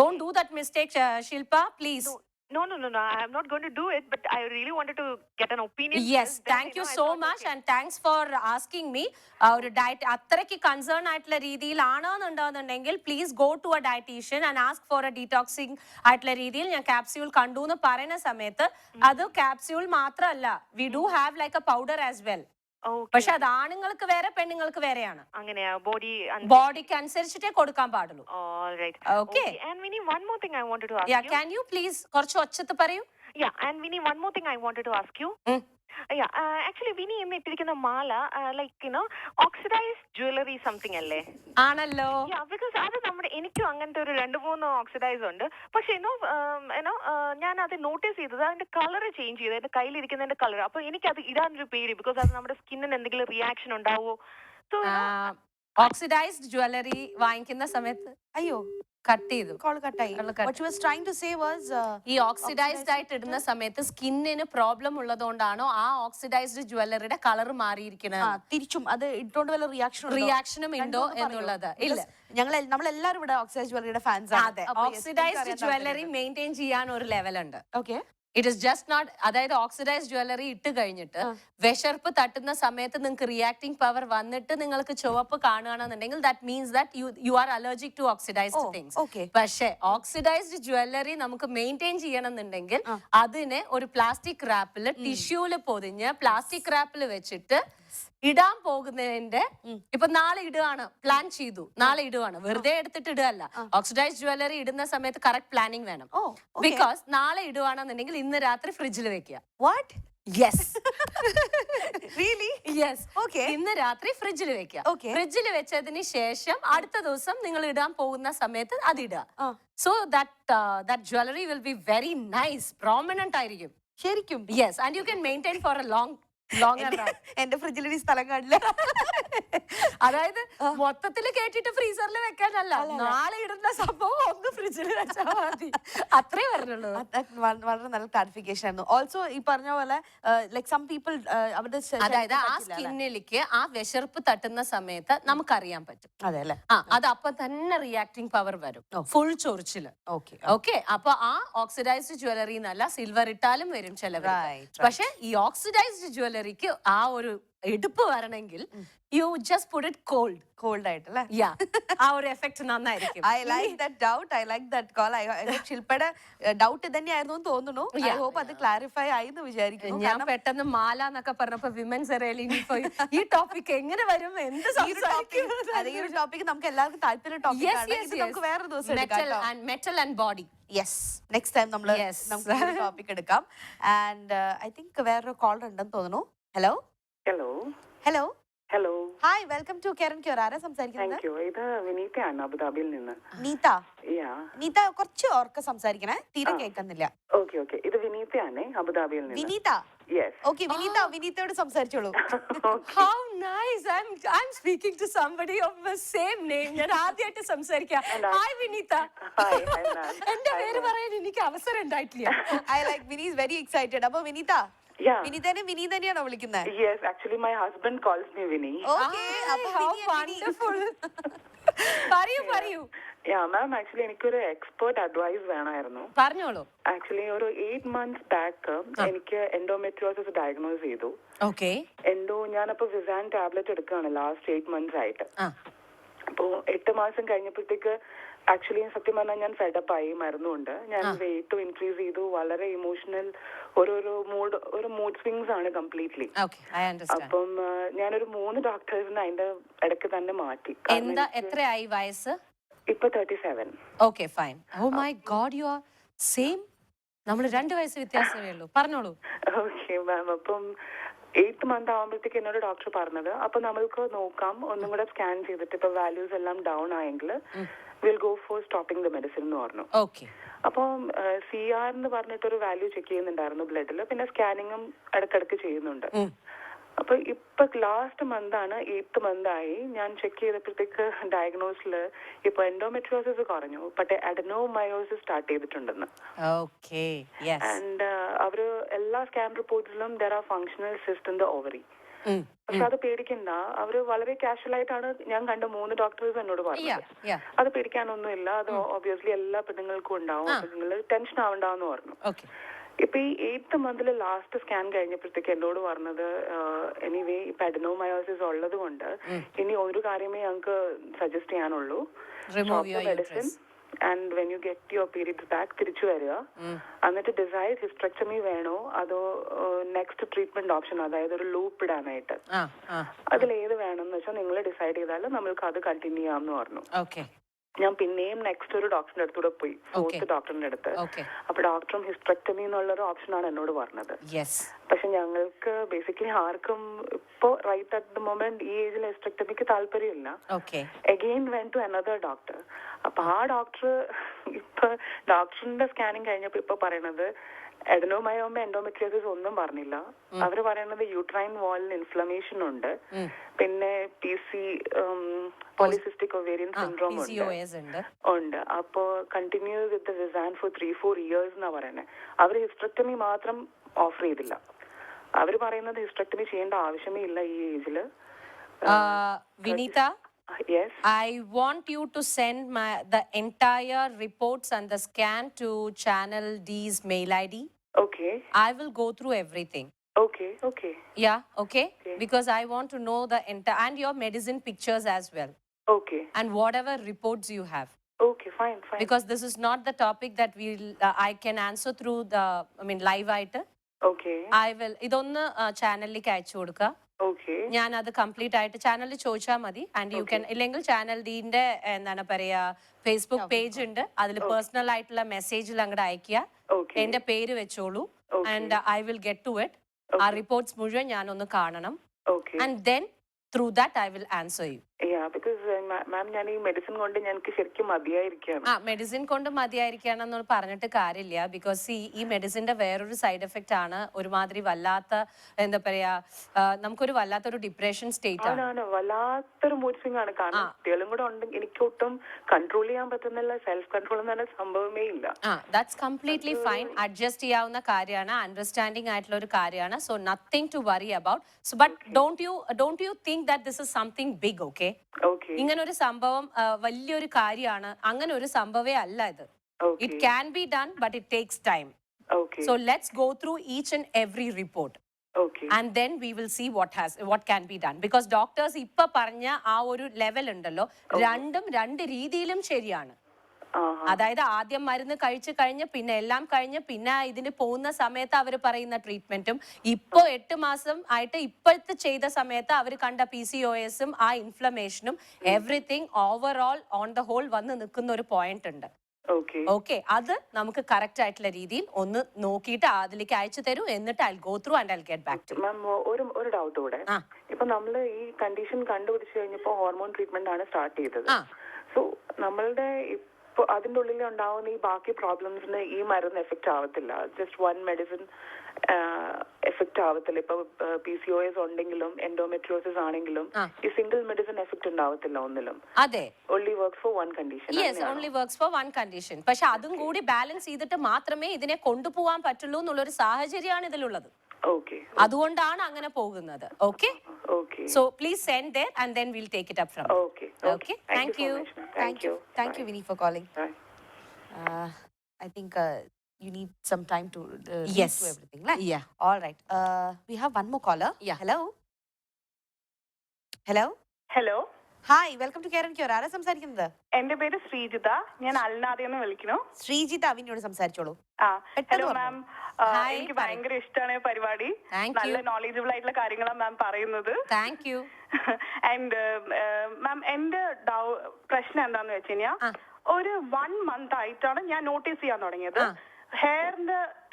Don't do that mistake, Shilpa, please. No, I am not going to do it, but I really wanted to get an opinion. Yes, thank you so much, and thanks for asking me. Our diet അത്രയ്ക്ക് concern ആയിട്ടുള്ള രീതിയിലാണെന്നുണ്ടെങ്കിൽ please go to a dietician and ask for a detoxing ആയിട്ടുള്ള രീതിയിൽ ഞാൻ capsule കണ്ടു എന്ന് പറയുന്ന സമയത്ത് അത് ക്യാപ്സ്യൂൾ മാത്രമല്ല, we do have like A powder as well. പക്ഷെ അത് ആണുങ്ങൾക്ക് വേറെ പെണ്ണുങ്ങൾക്ക് വേറെയാണ്. അങ്ങനെയാ? ബോഡിക്ക് അനുസരിച്ചിട്ടേ കൊടുക്കാൻ പാടുള്ളൂ. Okay. And Vinny, one more thing I wanted to ask you. Yeah, can you please കുറച്ച് ഒച്ചത്ത് പറയൂ? Yeah, and Vinny, one more thing I wanted to ask you. Actually Vinny ഇന്ന് ഇട്ടിരിക്കുന്ന മാല ലൈക്ക് ഓക്സിഡൈസ്ഡ് ജ്വല്ലറി സംതിങ് അല്ലേ? ആണല്ലോ. Because അത് നമ്മുടെ എനിക്കും അങ്ങനത്തെ ഒരു 2-3 ഓക്സിഡൈസ് ഉണ്ട്. പക്ഷെ ഞാൻ അത് നോട്ടീസ് ചെയ്തത് അതിന്റെ കളർ ചേഞ്ച് ചെയ്ത് എന്റെ കയ്യിലിരിക്കുന്നതിന്റെ കളർ. അപ്പൊ എനിക്കത് ഇടാനൊരു പേടി, ബിക്കോസ് അത് നമ്മുടെ സ്കിന്നിന് എന്തെങ്കിലും റിയാക്ഷൻ ഉണ്ടാവോ? ഓക്സിഡൈസ്ഡ് ജ്വല്ലറി വാങ്ങിക്കുന്ന സമയത്ത് അയ്യോ കട്ട് ചെയ്തു. കോൾ കട്ടായി. What she was trying to say was ഈ ഓക്സിഡൈസ്ഡ് ആയിട്ട് ഇടുന്ന സമയത്ത് സ്കിന്നിന് പ്രോബ്ലം ഉള്ളതുകൊണ്ടാണോ ആ ഓക്സിഡൈസ്ഡ് ജ്വല്ലറിയുടെ കളർ മാറിയിരിക്കുന്നത്? തിരിച്ചും അത് ഇട്ടുകൊണ്ട് വല്ല റിയാക്ഷനും ഉണ്ടോ എന്നുള്ളത് ഇല്ല. നമ്മളെല്ലാരും ഇവിടെ ഓക്സിഡൈസ് ജ്വല്ലറിയുടെ ഫാൻസ് ആണ്. അതെ, ഓക്സിഡൈസ്ഡ് ജ്വല്ലറി മെയിൻറ്റെയിൻ ചെയ്യാൻ ഒരു ലെവൽ ഉണ്ട്. Okay, it is just not, അതായത് ഓക്സിഡൈസ്ഡ് ജ്വല്ലറി ഇട്ട് കഴിഞ്ഞിട്ട് വിശർപ്പ് തട്ടുന്ന സമയത്ത് നിങ്ങൾക്ക് റിയാക്ടിംഗ് പവർ വന്നിട്ട് നിങ്ങൾക്ക് ചുവപ്പ് കാണുകയാണെന്നുണ്ടെങ്കിൽ that means that you are allergic to oxidized things. പക്ഷേ ഓക്സിഡൈസ്ഡ് ജ്വല്ലറി നമുക്ക് മെയിൻറ്റെയിൻ ചെയ്യണമെന്നുണ്ടെങ്കിൽ അതിനെ ഒരു പ്ലാസ്റ്റിക് റാപ്പിൽ ടിഷ്യൂല് പൊതിഞ്ഞ് പ്ലാസ്റ്റിക് റാപ്പിൽ വെച്ചിട്ട് ഇടാൻ പോകുന്നതിന്റെ ഇപ്പൊ നാളെ ഇടുകയാണ്, പ്ലാൻ ചെയ്തു, നാളെ ഇടുകയാണ്, വെറുതെ എടുത്തിട്ട് ഇടുകയല്ല. ഓക്സിഡൈസ്ഡ് ജ്വല്ലറി ഇടുന്ന സമയത്ത് കറക്റ്റ് പ്ലാനിങ് വേണം. ബിക്കോസ് നാളെ ഇടുകയാണെന്നുണ്ടെങ്കിൽ ഇന്ന് രാത്രി ഫ്രിഡ്ജിൽ വെക്കുക. വാട്ട്? Yes, really? യെസ്. ഇന്ന് രാത്രി ഫ്രിഡ്ജിൽ വെക്കുക. ഫ്രിഡ്ജിൽ വെച്ചതിന് ശേഷം അടുത്ത ദിവസം നിങ്ങൾ ഇടാൻ പോകുന്ന സമയത്ത് അത് ഇടുക. So that jewellery will be very nice, prominent ആയിരിക്കും ശരിക്കും. Yes, and you can maintain for a long എന്റെ ഫ്രിഡ്ജിൽ ഈ സ്ഥലം കാണില്ല. അതായത് മൊത്തത്തിൽ കേട്ടിട്ട് ഫ്രീസറിൽ വെക്കാനല്ല, നാളെ ഇടുന്ന സംഭവം ഒന്ന് ഫ്രിഡ്ജിൽ വെച്ചാൽ മതി, അത്രേ പറഞ്ഞുള്ളൂ. വളരെ നല്ല ക്ലാരിഫിക്കേഷൻ ആയിരുന്നു. ഓൾസോ ഈ പറഞ്ഞ പോലെ ലൈക് സം പീപ്പിൾ അവരുടെ അതായത് ആ സ്കിന്നിലേക്ക് ആ വിശർപ്പ് തട്ടുന്ന സമയത്ത് നമുക്കറിയാൻ പറ്റും. അതെ അല്ലെ? അത് അപ്പൊ തന്നെ റിയാക്ടിങ് പവർ വരും, ഫുൾ ചൊറിച്ചില്. ഓക്കെ, അപ്പൊ ആ ഓക്സിഡൈസ്ഡ് ജ്വല്ലറി എന്നല്ല, സിൽവർ ഇട്ടാലും വരും ചിലവർ. പക്ഷെ ഈ ഓക്സിഡൈസ്ഡ് ജ്വല്ലറിക്ക് ആ ഒരു എടുപ്പ് വരണമെങ്കിൽ you just put it cold ആയിട്ടല്ലേ? ആ ഒരു എഫക്ട് നന്നായിരിക്കും. I like that doubt, I like that call. ശില്പയുടെ ഡൗട്ട് തന്നെയായിരുന്നു എന്ന് തോന്നുന്നു. ഐ ഹോപ്പ് അത് ക്ലാരിഫൈ ആയി എന്ന് വിചാരിക്കുന്നു. ഞാൻ പെട്ടെന്ന് മാല എന്നൊക്കെ പറഞ്ഞപ്പോ വിമൻസ് എറയിൽ ഈ ടോപ്പിക് എങ്ങനെ വരും, എന്ത് ടോപ്പിക് നമുക്ക് എല്ലാവർക്കും താല്പര്യം ടോപ്പിക്. നമുക്ക് വേറെ ദിവസം metal and body. Yes, next time നമുക്ക് ടോപ്പിക് എടുക്കാം. ആൻഡ് ഐ തിങ്ക് വേറൊരു കോൾ ഉണ്ടെന്ന് തോന്നുന്നു. Hello hello hello hello, hi, welcome to care and cure. ആരാ സംസാരിക്കുന്നത്? ഇത് വിനീതയാണ്, അബുദാബിയിൽ നിന്ന്. നീത കുറച്ച് ഓർക്ക സംസാരിക്കണേ, തീരെ കേൾക്കുന്നില്ല. ഓക്കെ ഓക്കെ, ഇത് വിനീതയാണ്, അബുദാബിയിൽ നിന്ന്. വിനീത? ഓക്കെ, വിനീതയോട് സംസാരിച്ചോളൂ. How nice, I'm speaking to somebody of the same name. ഞാൻ ആദ്യമായിട്ട് സംസാരിക്കാം. ഹായ് വിനീത. എന്റെ പേര് പറയാൻ എനിക്ക് അവസരം ഉണ്ടായിട്ടില്ല. I like Vini is very excited. അപ്പൊ വിനീത, വിനി തന്നെയാണോ വിളിക്കുന്നത്? Yes, actually my husband calls me Vinny. Okay, how wonderful. പറയൂ. മാം, ആക്ച്വലി എനിക്കൊരു എക്സ്പേർട്ട് അഡ്വൈസ് വേണമായിരുന്നു. പറഞ്ഞോളൂ. ആക്ച്വലി ഒരു 8 months ബാക്ക് എനിക്ക് എൻഡോമെട്രിയോസിസ് ഡയഗ്നോസ് ചെയ്തു. ഞാനപ്പോ വിസാൻ ടാബ്ലറ്റ് എടുക്കുകയാണ് ലാസ്റ്റ് 8 months ആയിട്ട്. അപ്പോ 8 മാസം കഴിഞ്ഞപ്പോഴത്തേക്ക് ആക്ച്വലി സത്യം പറഞ്ഞാൽ ഞാൻ ഫെഡപ്പായി മരുന്നുകൊണ്ട്. ഞാൻ വെയിറ്റ് ഇൻക്രീസ് ചെയ്തു, വളരെ ഇമോഷണൽ, ഒരു മൂഡ് സ്വിങ്സ് ആണ് കംപ്ലീറ്റ്ലി. അപ്പം ഞാനൊരു 3 ഡോക്ടേഴ്സിനെ അതിന്റെ ഇടയ്ക്ക് തന്നെ മാറ്റി. എത്രയായി വയസ്സ്? ഇപ്പൊ 37. Okay, fine. Oh my God, you are same. നമ്മൾ 2 വയസ്സ് വ്യത്യാസമേ ഉള്ളൂ. പറഞ്ഞോളൂ. ഓക്കെ മാം, അപ്പം 8th month ആവുമ്പോഴത്തേക്ക് എന്നോട് ഡോക്ടർ പറഞ്ഞത്, അപ്പൊ നമ്മൾക്ക് നോക്കാം, ഒന്നും കൂടെ സ്കാൻ ചെയ്തിട്ട് ഇപ്പൊ വാല്യൂസ് എല്ലാം ഡൗൺ ആയെങ്കിൽ will go for stopping the medicine എന്ന് പറഞ്ഞു. അപ്പം CR എന്ന് പറഞ്ഞിട്ടൊരു വാല്യൂ ചെക്ക് ചെയ്യുന്നുണ്ടായിരുന്നു ബ്ലഡിൽ, പിന്നെ സ്കാനിങ്ങും ഇടയ്ക്കിടയ്ക്ക് ചെയ്യുന്നുണ്ട്. അപ്പൊ ഇപ്പൊ ലാസ്റ്റ് മന്ത് ആണ്, 8th month ആയി, ഞാൻ ചെക്ക് ചെയ്തപ്പോഴത്തേക്ക് ഡയഗ്നോസിൽ ഇപ്പൊ എൻഡോമെട്രിയോസിസ് കുറഞ്ഞു, പക്ഷേ അഡനോമയോസിസ് സ്റ്റാർട്ട് ചെയ്തിട്ടുണ്ടെന്ന്. ആൻഡ് അവര് എല്ലാ സ്കാൻ റിപ്പോർട്ട്സിലും there are functional cyst in the ovary. പക്ഷെ അത് പേടിക്കണ്ട, അവര് വളരെ കാഷ്വൽ ആയിട്ടാണ് ഞാൻ കണ്ട 3 ഡോക്ടേഴ്സ് എന്നോട് പറഞ്ഞത്. അത് പേടിക്കാനൊന്നുമില്ല, അത് ഒബ്വിയസ്ലി എല്ലാ പെണ്ണുങ്ങൾക്കും ഉണ്ടാവും, നിങ്ങൾ ടെൻഷൻ ആവണ്ടെന്ന് പറഞ്ഞു. ഇപ്പൊ ഈ 8th month ലാസ്റ്റ് സ്കാൻ കഴിഞ്ഞപ്പോഴത്തേക്ക് എന്നോട് പറഞ്ഞത്, എനിവേ ഇപ്പൊ അഡനോമയോസിസ് ഉള്ളത് കൊണ്ട് ഇനി ഒരു കാര്യമേ ഞങ്ങൾക്ക് സജസ്റ്റ് ചെയ്യാനുള്ളൂ, medicine, and when you get your periods back തിരിച്ചു വരിക, എന്നിട്ട് ഡിസൈഡ് ഹിസ്റ്ററക്ടമി വേണോ അതോ നെക്സ്റ്റ് ട്രീറ്റ്മെന്റ് ഓപ്ഷൻ, അതായത് ഒരു ലൂപ്പ് ഇടാനായിട്ട്, അതിലേത് വേണമെന്ന് വെച്ചാൽ നിങ്ങൾ ഡിസൈഡ് ചെയ്താൽ നമ്മൾക്ക് അത് കണ്ടിന്യൂ ചെയ്യാമെന്ന് പറഞ്ഞു. ഞാൻ പിന്നെയും നെക്സ്റ്റ് ഒരു ഡോക്ടറിന്റെ അടുത്തൂടെ പോയി, 4th ഡോക്ടറിന്റെ അടുത്ത്. അപ്പൊ ഡോക്ടറും ഹിസ്റ്ററക്ടമി എന്നുള്ളൊരു ഓപ്ഷനാണ് എന്നോട് പറഞ്ഞത്. പക്ഷെ ഞങ്ങൾക്ക് ബേസിക്കലി ആർക്കും ഇപ്പോ റൈറ്റ് അറ്റ് ദ മൊമെന്റ് ഈ ഏജിൽ ഹിസ്റ്ററക്ടമിക്ക് താല്പര്യമില്ല. Again went to another doctor. അപ്പൊ ആ ഡോക്ടറിന്റെ സ്കാനിങ് കഴിഞ്ഞപ്പോ ഇപ്പൊ പറയണത് എഡനോമയോമ എൻഡോമെട്രിയോസിസ് ഒന്നും പറഞ്ഞില്ല. അവര് പറയുന്നത് യൂട്രൈൻ വാളിന് ഇൻഫ്ലമേഷൻ ഉണ്ട്, പിന്നെ PC പോളിസിസ്റ്റിക് ഒവേറിയൻ സിൻഡ്രോം ഉണ്ട്. അപ്പോ കണ്ടിന്യൂ വിത്ത് വിസാൻ ഫോർ 3-4 ഇയേഴ്സ് എന്നാ പറയുന്നത്. അവര് ഹിസ്റ്ററക്ടമി മാത്രം ഓഫർ ചെയ്തില്ല. അവര് പറയുന്നത് ഹിസ്റ്ററക്ടമി ചെയ്യേണ്ട ആവശ്യമേ ഇല്ല ഈ ഏജില്. വിനീത, yes, I want you to send the entire reports and the scan to Channel D's mail ID. okay, I will go through everything. okay, okay, Yeah, okay? Because I want to know the entire and your medicine pictures as well, okay, and whatever reports you have. okay, fine, fine, Because this is not the topic that I can answer through the live ആയിട്ട്. okay, I will ഇതൊന്ന് ചാനലിലേക്ക് അയച്ചു കൊടുക്കുക. okay, ഞാൻ അത് complete ആയിട്ട് ചാനലിൽ ചോദിച്ചാൽ മതി. ആൻഡ് യു ക്യാൻ, ഇല്ലെങ്കിൽ ചാനൽ ഡിന്റെ എന്താണ് പറയാ ഫേസ്ബുക്ക് പേജ് ഉണ്ട്, അതിൽ പേഴ്സണൽ ആയിട്ടുള്ള മെസ്സേജിൽ അങ്ങോട്ട് അയക്കുക. okay, എന്റെ പേര് വെച്ചോളൂ. And I will get to it. ആ റിപ്പോർട്ട്സ് മുഴുവൻ ഞാനൊന്ന് കാണണം. okay. And then through that I will answer you. Yeah, because ma'am ഞാൻ ഈ മെഡിസിൻ കൊണ്ട് ഞങ്ങൾക്ക് ശരിക്കും മതിയായിരിക്കുകയാണ്. മെഡിസിൻ കൊണ്ട് മതിയായിരിക്കണം പറഞ്ഞിട്ട് കാര്യമില്ല. ബിക്കോസ് ഈ മെഡിസിന്റെ വേറൊരു സൈഡ് എഫക്റ്റ് ആണ് ഒരുമാതിരി വല്ലാത്ത, എന്താ പറയാ, നമുക്കൊരു വല്ലാത്തൊരു ഡിപ്രഷൻ സ്റ്റേറ്റ് ആണ്. വല്ലാത്തൊരു മൂഡ് സ്വിംഗ് ആണ്. കാരണം കുട്ടികളും കൂടെ ഉണ്ടെങ്കിൽ എനിക്ക് ഒട്ടും കൺട്രോൾ ചെയ്യാൻ പറ്റുന്നില്ല. സെൽഫ് കൺട്രോൾ എന്ന് പറഞ്ഞ സംഭവമേ ഇല്ല. That's completely fine. അഡ്ജസ്റ്റ് ചെയ്യാവുന്ന കാര്യമാണ്, അണ്ടർസ്റ്റാൻഡിംഗ് ആയിട്ടുള്ള ഒരു കാര്യമാണ്. So nothing to worry about. So but don't you think that this is something big. Okay, ഇങ്ങനെ ഒരു സംഭവം വലിയൊരു കാര്യമാണ്. അങ്ങനെ ഒരു സംഭവേ അല്ല ഇത്. It can be done, but it takes time. So let's go through each and every report. And then we will see what can be done. Because doctors ഇപ്പൊ പറഞ്ഞ ആ ഒരു ലെവൽ ഉണ്ടല്ലോ, രണ്ടും രണ്ട് രീതിയിലും ശരിയാണ്. അതായത് ആദ്യം മരുന്ന് കഴിച്ചു കഴിഞ്ഞ് പിന്നെ എല്ലാം കഴിഞ്ഞ് പിന്നെ ഇതിന് പോകുന്ന സമയത്ത് അവർ പറയുന്ന ട്രീറ്റ്മെന്റും ഇപ്പോ 8 മാസം ആയിട്ട് ഇപ്പോഴത്തെ ചെയ്ത സമയത്ത് അവർ കണ്ട PCOSും ആ ഇൻഫ്ലമേഷനും everything overall on the whole വന്ന് നിൽക്കുന്ന ഒരു പോയിന്റ് ഉണ്ട്. ഓക്കെ, അത് നമുക്ക് കറക്റ്റ് ആയിട്ടുള്ള രീതിയിൽ ഒന്ന് നോക്കിയിട്ട് അതിലേക്ക് അയച്ചു തരൂ. എന്നിട്ട് I go through and I get back to. Ma'am ഒരു ഡൗട്ട് കൂടെ. ഇപ്പൊ നമ്മള് ഈ കണ്ടീഷൻ കണ്ടുപിടിച്ചു കഴിഞ്ഞപ്പോ ഹോർമോൺ ട്രീറ്റ്മെന്റ് ആണ് സ്റ്റാർട്ട് ചെയ്തത്. സോ നമ്മളുടെ ഇപ്പൊ അതിന്റെ ഉള്ളിൽ ഉണ്ടാവുന്ന ഈ ബാക്കി പ്രോബ്ലംസിന് ഈ മരുന്ന് എഫക്ട് ആവത്തില്ല? ജസ്റ്റ് വൺ മെഡിസിൻ എഫക്ട് ആവത്തില്ല? ഇപ്പൊ PCOS ഉണ്ടെങ്കിലും എൻഡോമെട്രിയോസിസ് ആണെങ്കിലും ഈ സിംഗിൾ മെഡിസിൻ എഫക്ട് ഉണ്ടാവത്തില്ല ഒന്നിലും? അതെ, only works for one condition. Yes, only works for one condition. പക്ഷെ അതും കൂടി ബാലൻസ് ചെയ്തിട്ട് മാത്രമേ ഇതിനെ കൊണ്ടുപോകാൻ പറ്റുള്ളൂ എന്നുള്ളൊരു സാഹചര്യമാണ് ഇതിലുള്ളത്. അതുകൊണ്ടാണ് അങ്ങനെ പോകുന്നത്. Okay, so please send there and then will take it up from. Okay, thank U. Thank you, Vinny, for calling. I think you need some time to yes to everything, right? Yeah. All right. We have one more caller. Yeah. Hello. Hello. Hello, hi, welcome to care and cure. ആരാ സംസാരിക്കുന്നത്? എന്റെ പേര് ശ്രീജിത. ഞാൻ അൽനാദിന്ന് വിളിക്കുന്നു. ശ്രീജിത, അവിനോട് സംസാരിച്ചോളൂ. Hello ma'am, എനിക്ക് ഭയങ്കര ഇഷ്ടമാണ് പരിപാടി. നല്ല നോളജബിൾ ആയിട്ടുള്ള കാര്യങ്ങളാണ് മാം പറയുന്നത്. Thank you. ആൻഡ് മാം, എന്റെ പ്രശ്നം എന്താന്ന് വെച്ച് കഴിഞ്ഞാൽ ഒരു 1 month ആയിട്ടാണ് ഞാൻ നോട്ടീസ് ചെയ്യാൻ തുടങ്ങിയത്.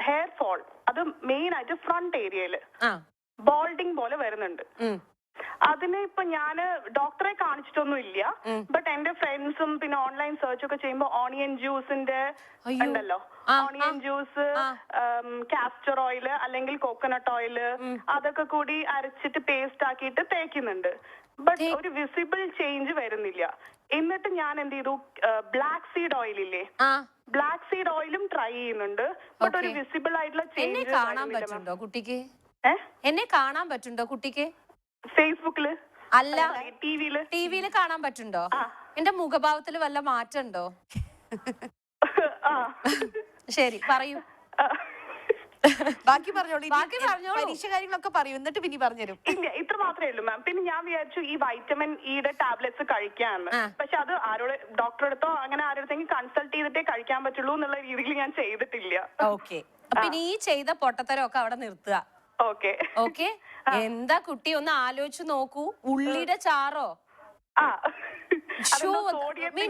ഹെയർ ഫോൾ, അത് മെയിൻ ആയിട്ട് ഫ്രണ്ട് ഏരിയയില് ബോൾഡിങ് പോലെ വരുന്നുണ്ട്. അതിന് ഇപ്പൊ ഞാന് ഡോക്ടറെ കാണിച്ചിട്ടൊന്നും ഇല്ല. ബട്ട് എന്റെ ഫ്രണ്ട്സും പിന്നെ ഓൺലൈൻ സെർച്ച് ഒക്കെ ചെയ്യുമ്പോ ഓണിയൻ ജ്യൂസിന്റെ ഉണ്ടല്ലോ, ഓണിയൻ ജ്യൂസ്, കാസ്റ്റർ ഓയില് അല്ലെങ്കിൽ കോക്കനട്ട് ഓയില്, അതൊക്കെ കൂടി അരച്ചിട്ട് പേസ്റ്റ് ആക്കിയിട്ട് തേക്കുന്നുണ്ട്. ബട്ട് ഒരു വിസിബിൾ ചേഞ്ച് വരുന്നില്ല. എന്നിട്ട് ഞാൻ എന്ത് ചെയ്തു, ബ്ലാക്ക് സീഡ് ഓയിൽ ഇല്ലേ, ബ്ലാക്ക് സീഡ് ഓയിലും ട്രൈ ചെയ്യുന്നുണ്ട്. ബട്ട് ഒരു വിസിബിൾ ആയിട്ടുള്ള ചേഞ്ച് കാണാൻ പറ്റുന്നുണ്ടോ കുട്ടിക്ക്? എന്നെ കാണാൻ പറ്റുന്നുണ്ടോ കുട്ടിക്ക്? ഫേസ്ബുക്കില് അല്ല, ടിവിയില് കാണാൻ പറ്റുന്നുണ്ടോ? എന്റെ മുഖഭാവത്തില് വല്ല മാറ്റം ഉണ്ടോ? ശരി, പറയൂ. ബാക്കി പറഞ്ഞോളൂ. പരീക്ഷ കാര്യങ്ങളൊക്കെ പറയൂ, എന്നിട്ട് പിന്നെ പറഞ്ഞുതരും. ഇല്ല, ഇത്ര മാത്രമേ ഉള്ളൂ മാം. പിന്നെ ഞാൻ വിചാരിച്ചു ഈ വൈറ്റമിൻ ഇയുടെ ടാബ്ലറ്റ്സ് കഴിക്കാന്ന്. പക്ഷെ അത് ആരോട്, ഡോക്ടറെ അടുത്തോ അങ്ങനെ ആരോടെങ്കിലും കൺസൾട്ട് ചെയ്തിട്ടേ കഴിക്കാൻ പറ്റുള്ളൂ എന്നുള്ള രീതിയിൽ ഞാൻ ചെയ്തിട്ടില്ല. ഓക്കെ, പിന്നെ ഈ ചെയ്ത പൊട്ടത്തരമൊക്കെ അവിടെ നിർത്തുക. ഓക്കെ ഓക്കെ, എന്താ കുട്ടി ഒന്ന് ആലോചിച്ച് നോക്കൂ. ഉള്ളിയുടെ ചാറോ,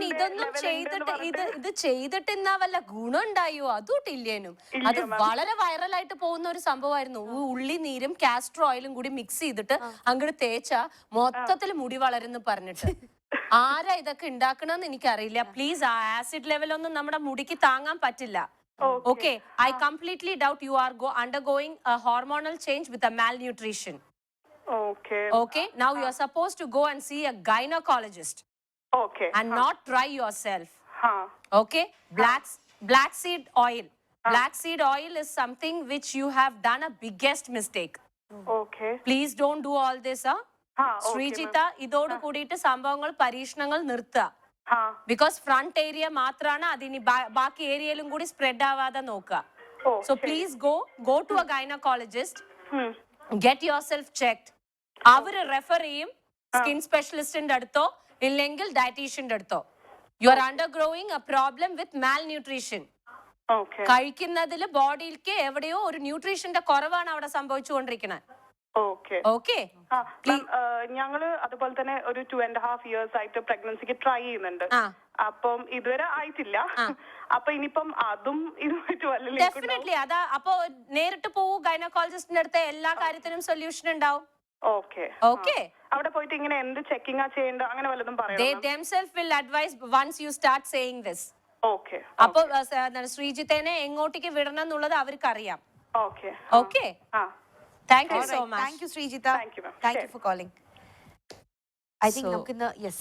ഇതൊന്നും ചെയ്തിട്ട് ഇത് ചെയ്തിട്ട് എന്നാ വല്ല ഗുണം ഉണ്ടായോ? അതുട്ടില്ലേനും. അത് വളരെ വൈറലായിട്ട് പോകുന്ന ഒരു സംഭവമായിരുന്നു. ഉള്ളി നീരും കാസ്റ്റർ ഓയിലും കൂടി മിക്സ് ചെയ്തിട്ട് അങ്ങോട്ട് തേച്ച മൊത്തത്തിൽ മുടി വളരുന്നു പറഞ്ഞിട്ട്. ആരാ ഇതൊക്കെ ഉണ്ടാക്കണമെന്ന് എനിക്കറിയില്ല. പ്ലീസ്, ആ ആസിഡ് ലെവലൊന്നും നമ്മുടെ മുടിക്ക് താങ്ങാൻ പറ്റില്ല. Okay, I completely doubt you are undergoing a hormonal change with a malnutrition. Okay. Okay, now you are supposed to go and see a gynecologist Okay. and not try yourself. Huh. Okay, black seed oil. Black seed oil is something which you have done a biggest mistake. Okay. Please don't do all this. Okay, Sreejith ഇതോട് കൂടിയിട്ട് സംഭവങ്ങൾ പരീക്ഷണങ്ങൾ നിർത്തുക. Huh. Because front area മാത്രമാണ് അതിന് ബാക്കി ഏരിയയിലും കൂടി സ്പ്രെഡ് ആവാതെ നോക്കുക. So please go to a gynaecologist, get yourself checked. അവര് റെഫർ ചെയ്യും സ്കിൻ സ്പെഷ്യലിസ്റ്റിന്റെ അടുത്തോ ഇല്ലെങ്കിൽ ഡയറ്റീഷ്യന്റെ അടുത്തോ. You are undergoing a problem with malnutrition. കഴിക്കുന്നതിൽ ബോഡിയിലേക്ക് എവിടെയോ ഒരു ന്യൂട്രീഷന്റെ കുറവാണ് അവിടെ സംഭവിച്ചുകൊണ്ടിരിക്കുന്നത്. ഓക്കെ, ഞങ്ങള് അതുപോലെ തന്നെ ഒരു 2.5 years ആയിട്ട് പ്രഗ്നൻസിക്ക് ട്രൈ ചെയ്യുന്നുണ്ട്. അപ്പം ഇതുവരെ ആയിട്ടില്ല. അപ്പൊ ഇനിയിപ്പം അതും ഇതുമായിട്ട് ഡെഫിനറ്റ്ലി അതാ. അപ്പൊ നേരിട്ട് പോവൂ ഗൈനക്കോളജിസ്റ്റിന്റെ അടുത്ത്, എല്ലാ കാര്യത്തിനും സൊല്യൂഷൻ ഉണ്ടാവും. ഓക്കെ. അവിടെ പോയിട്ട് ഇങ്ങനെ എന്ത് ചെക്കിംഗ് ചെയ്യേണ്ട അങ്ങനെ വല്ലതും പറയണം? They themselves will advise once you start saying this. Okay. അപ്പൊ ശ്രീജിത്തേനെ എങ്ങോട്ടേക്ക് വിടണം എന്നുള്ളത് അവർക്ക് അറിയാം. Okay. Okay, thank you so much. Thank U Sreejith. Thank you for calling. I think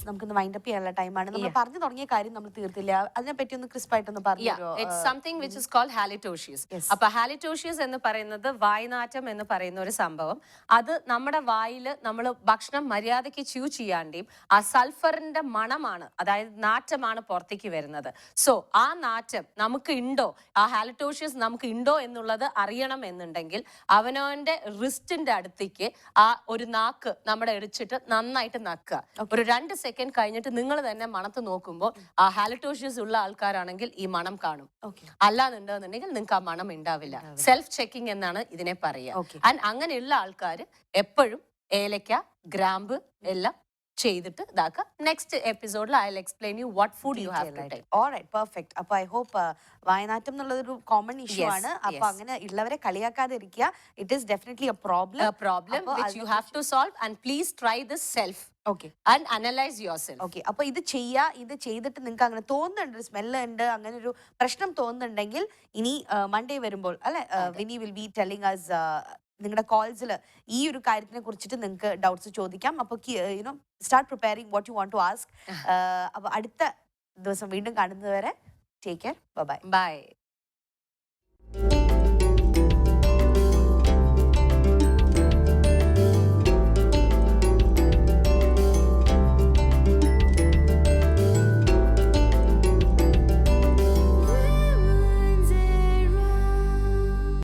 നമുക്കിന്ന് വൈൻഡ് അപ്പ് ചെയ്യാനുള്ള ടൈമാണ്. നമ്മൾ പറഞ്ഞു തുടങ്ങിയ കാര്യം നമ്മൾ തീർത്തില്ല. അതിനെപ്പറ്റി ഒന്ന് ക്രിസ്പായിട്ടൊന്ന് പറഞ്ഞു. It's something which is called halitosis. അപ്പൊ ഹാലിറ്റോഷ്യസ് എന്ന് പറയുന്നത് വായ്നാറ്റം എന്ന് പറയുന്ന ഒരു സംഭവം. അത് നമ്മുടെ വായില് നമ്മൾ ഭക്ഷണം മര്യാദയ്ക്ക് ച്യൂ ചെയ്യാണ്ടേയും ആ സൾഫറിന്റെ മണമാണ്, അതായത് നാറ്റമാണ് പുറത്തേക്ക് വരുന്നത്. സോ ആ നാറ്റം നമുക്ക് ഉണ്ടോ, ആ ഹാലിറ്റോഷ്യസ് നമുക്ക് ഉണ്ടോ എന്നുള്ളത് അറിയണം എന്നുണ്ടെങ്കിൽ അവനവന്റെ റിസ്റ്റിന്റെ അടുത്തേക്ക് ആ ഒരു നാക്ക് നമ്മുടെ ഇടിച്ചിട്ട് നന്നായിട്ട് നക്കുക. ഒരു 2 സെക്കൻഡ് കഴിഞ്ഞിട്ട് നിങ്ങൾ തന്നെ മണത്ത് നോക്കുമ്പോൾ ആ ഹാലിറ്റോഷ്യസ് ഉള്ള ആൾക്കാരാണെങ്കിൽ ഈ മണം കാണും. അല്ലാന്നുണ്ടെന്നുണ്ടെങ്കിൽ നിങ്ങൾക്ക് ആ മണം ഉണ്ടാവില്ല. സെൽഫ് ചെക്കിംഗ് എന്നാണ് ഇതിനെ പറയുക. ആൻഡ് അങ്ങനെയുള്ള ആൾക്കാർ എപ്പോഴും ഏലക്ക, ഗ്രാമ്പ് എല്ലാം ചെയ്തിട്ട് ഇതാക്കുക. നെക്സ്റ്റ് എപ്പിസോഡിൽ I will explain you what food you have to take. Alright, perfect. അപ്പൊ ഐ ഹോപ്പ് വായനാറ്റം എന്നുള്ളതൊരു കോമൺ ഇഷ്യൂ ആണ്. അപ്പൊ അങ്ങനെ ഉള്ളവരെ കളിയാക്കാതെ ഇരിക്കുക. It is definitely a problem which you have to solve, and please try this self. Okay. And analyze yourself. Okay. അപ്പൊ ഇത് ചെയ്തിട്ട് നിങ്ങൾക്ക് അങ്ങനെ തോന്നുന്നുണ്ട്, സ്മെല്ല് ഉണ്ട്, അങ്ങനെ ഒരു പ്രശ്നം തോന്നുന്നുണ്ടെങ്കിൽ ഇനി മൺഡേ വരുമ്പോൾ അല്ലെ വിനി വിൽ ബി ടെല്ലിങ് അസ് നിങ്ങളുടെ കോൾസിൽ ഈ ഒരു കാര്യത്തിനെ കുറിച്ചിട്ട് നിങ്ങൾക്ക് ഡൗട്ട്സ് ചോദിക്കാം. അപ്പൊ you know start preparing what you want to ask. അപ്പൊ അടുത്ത ദിവസം വീണ്ടും കാണുന്നതുവരെ ടേക്ക് കെയർ. ബൈ.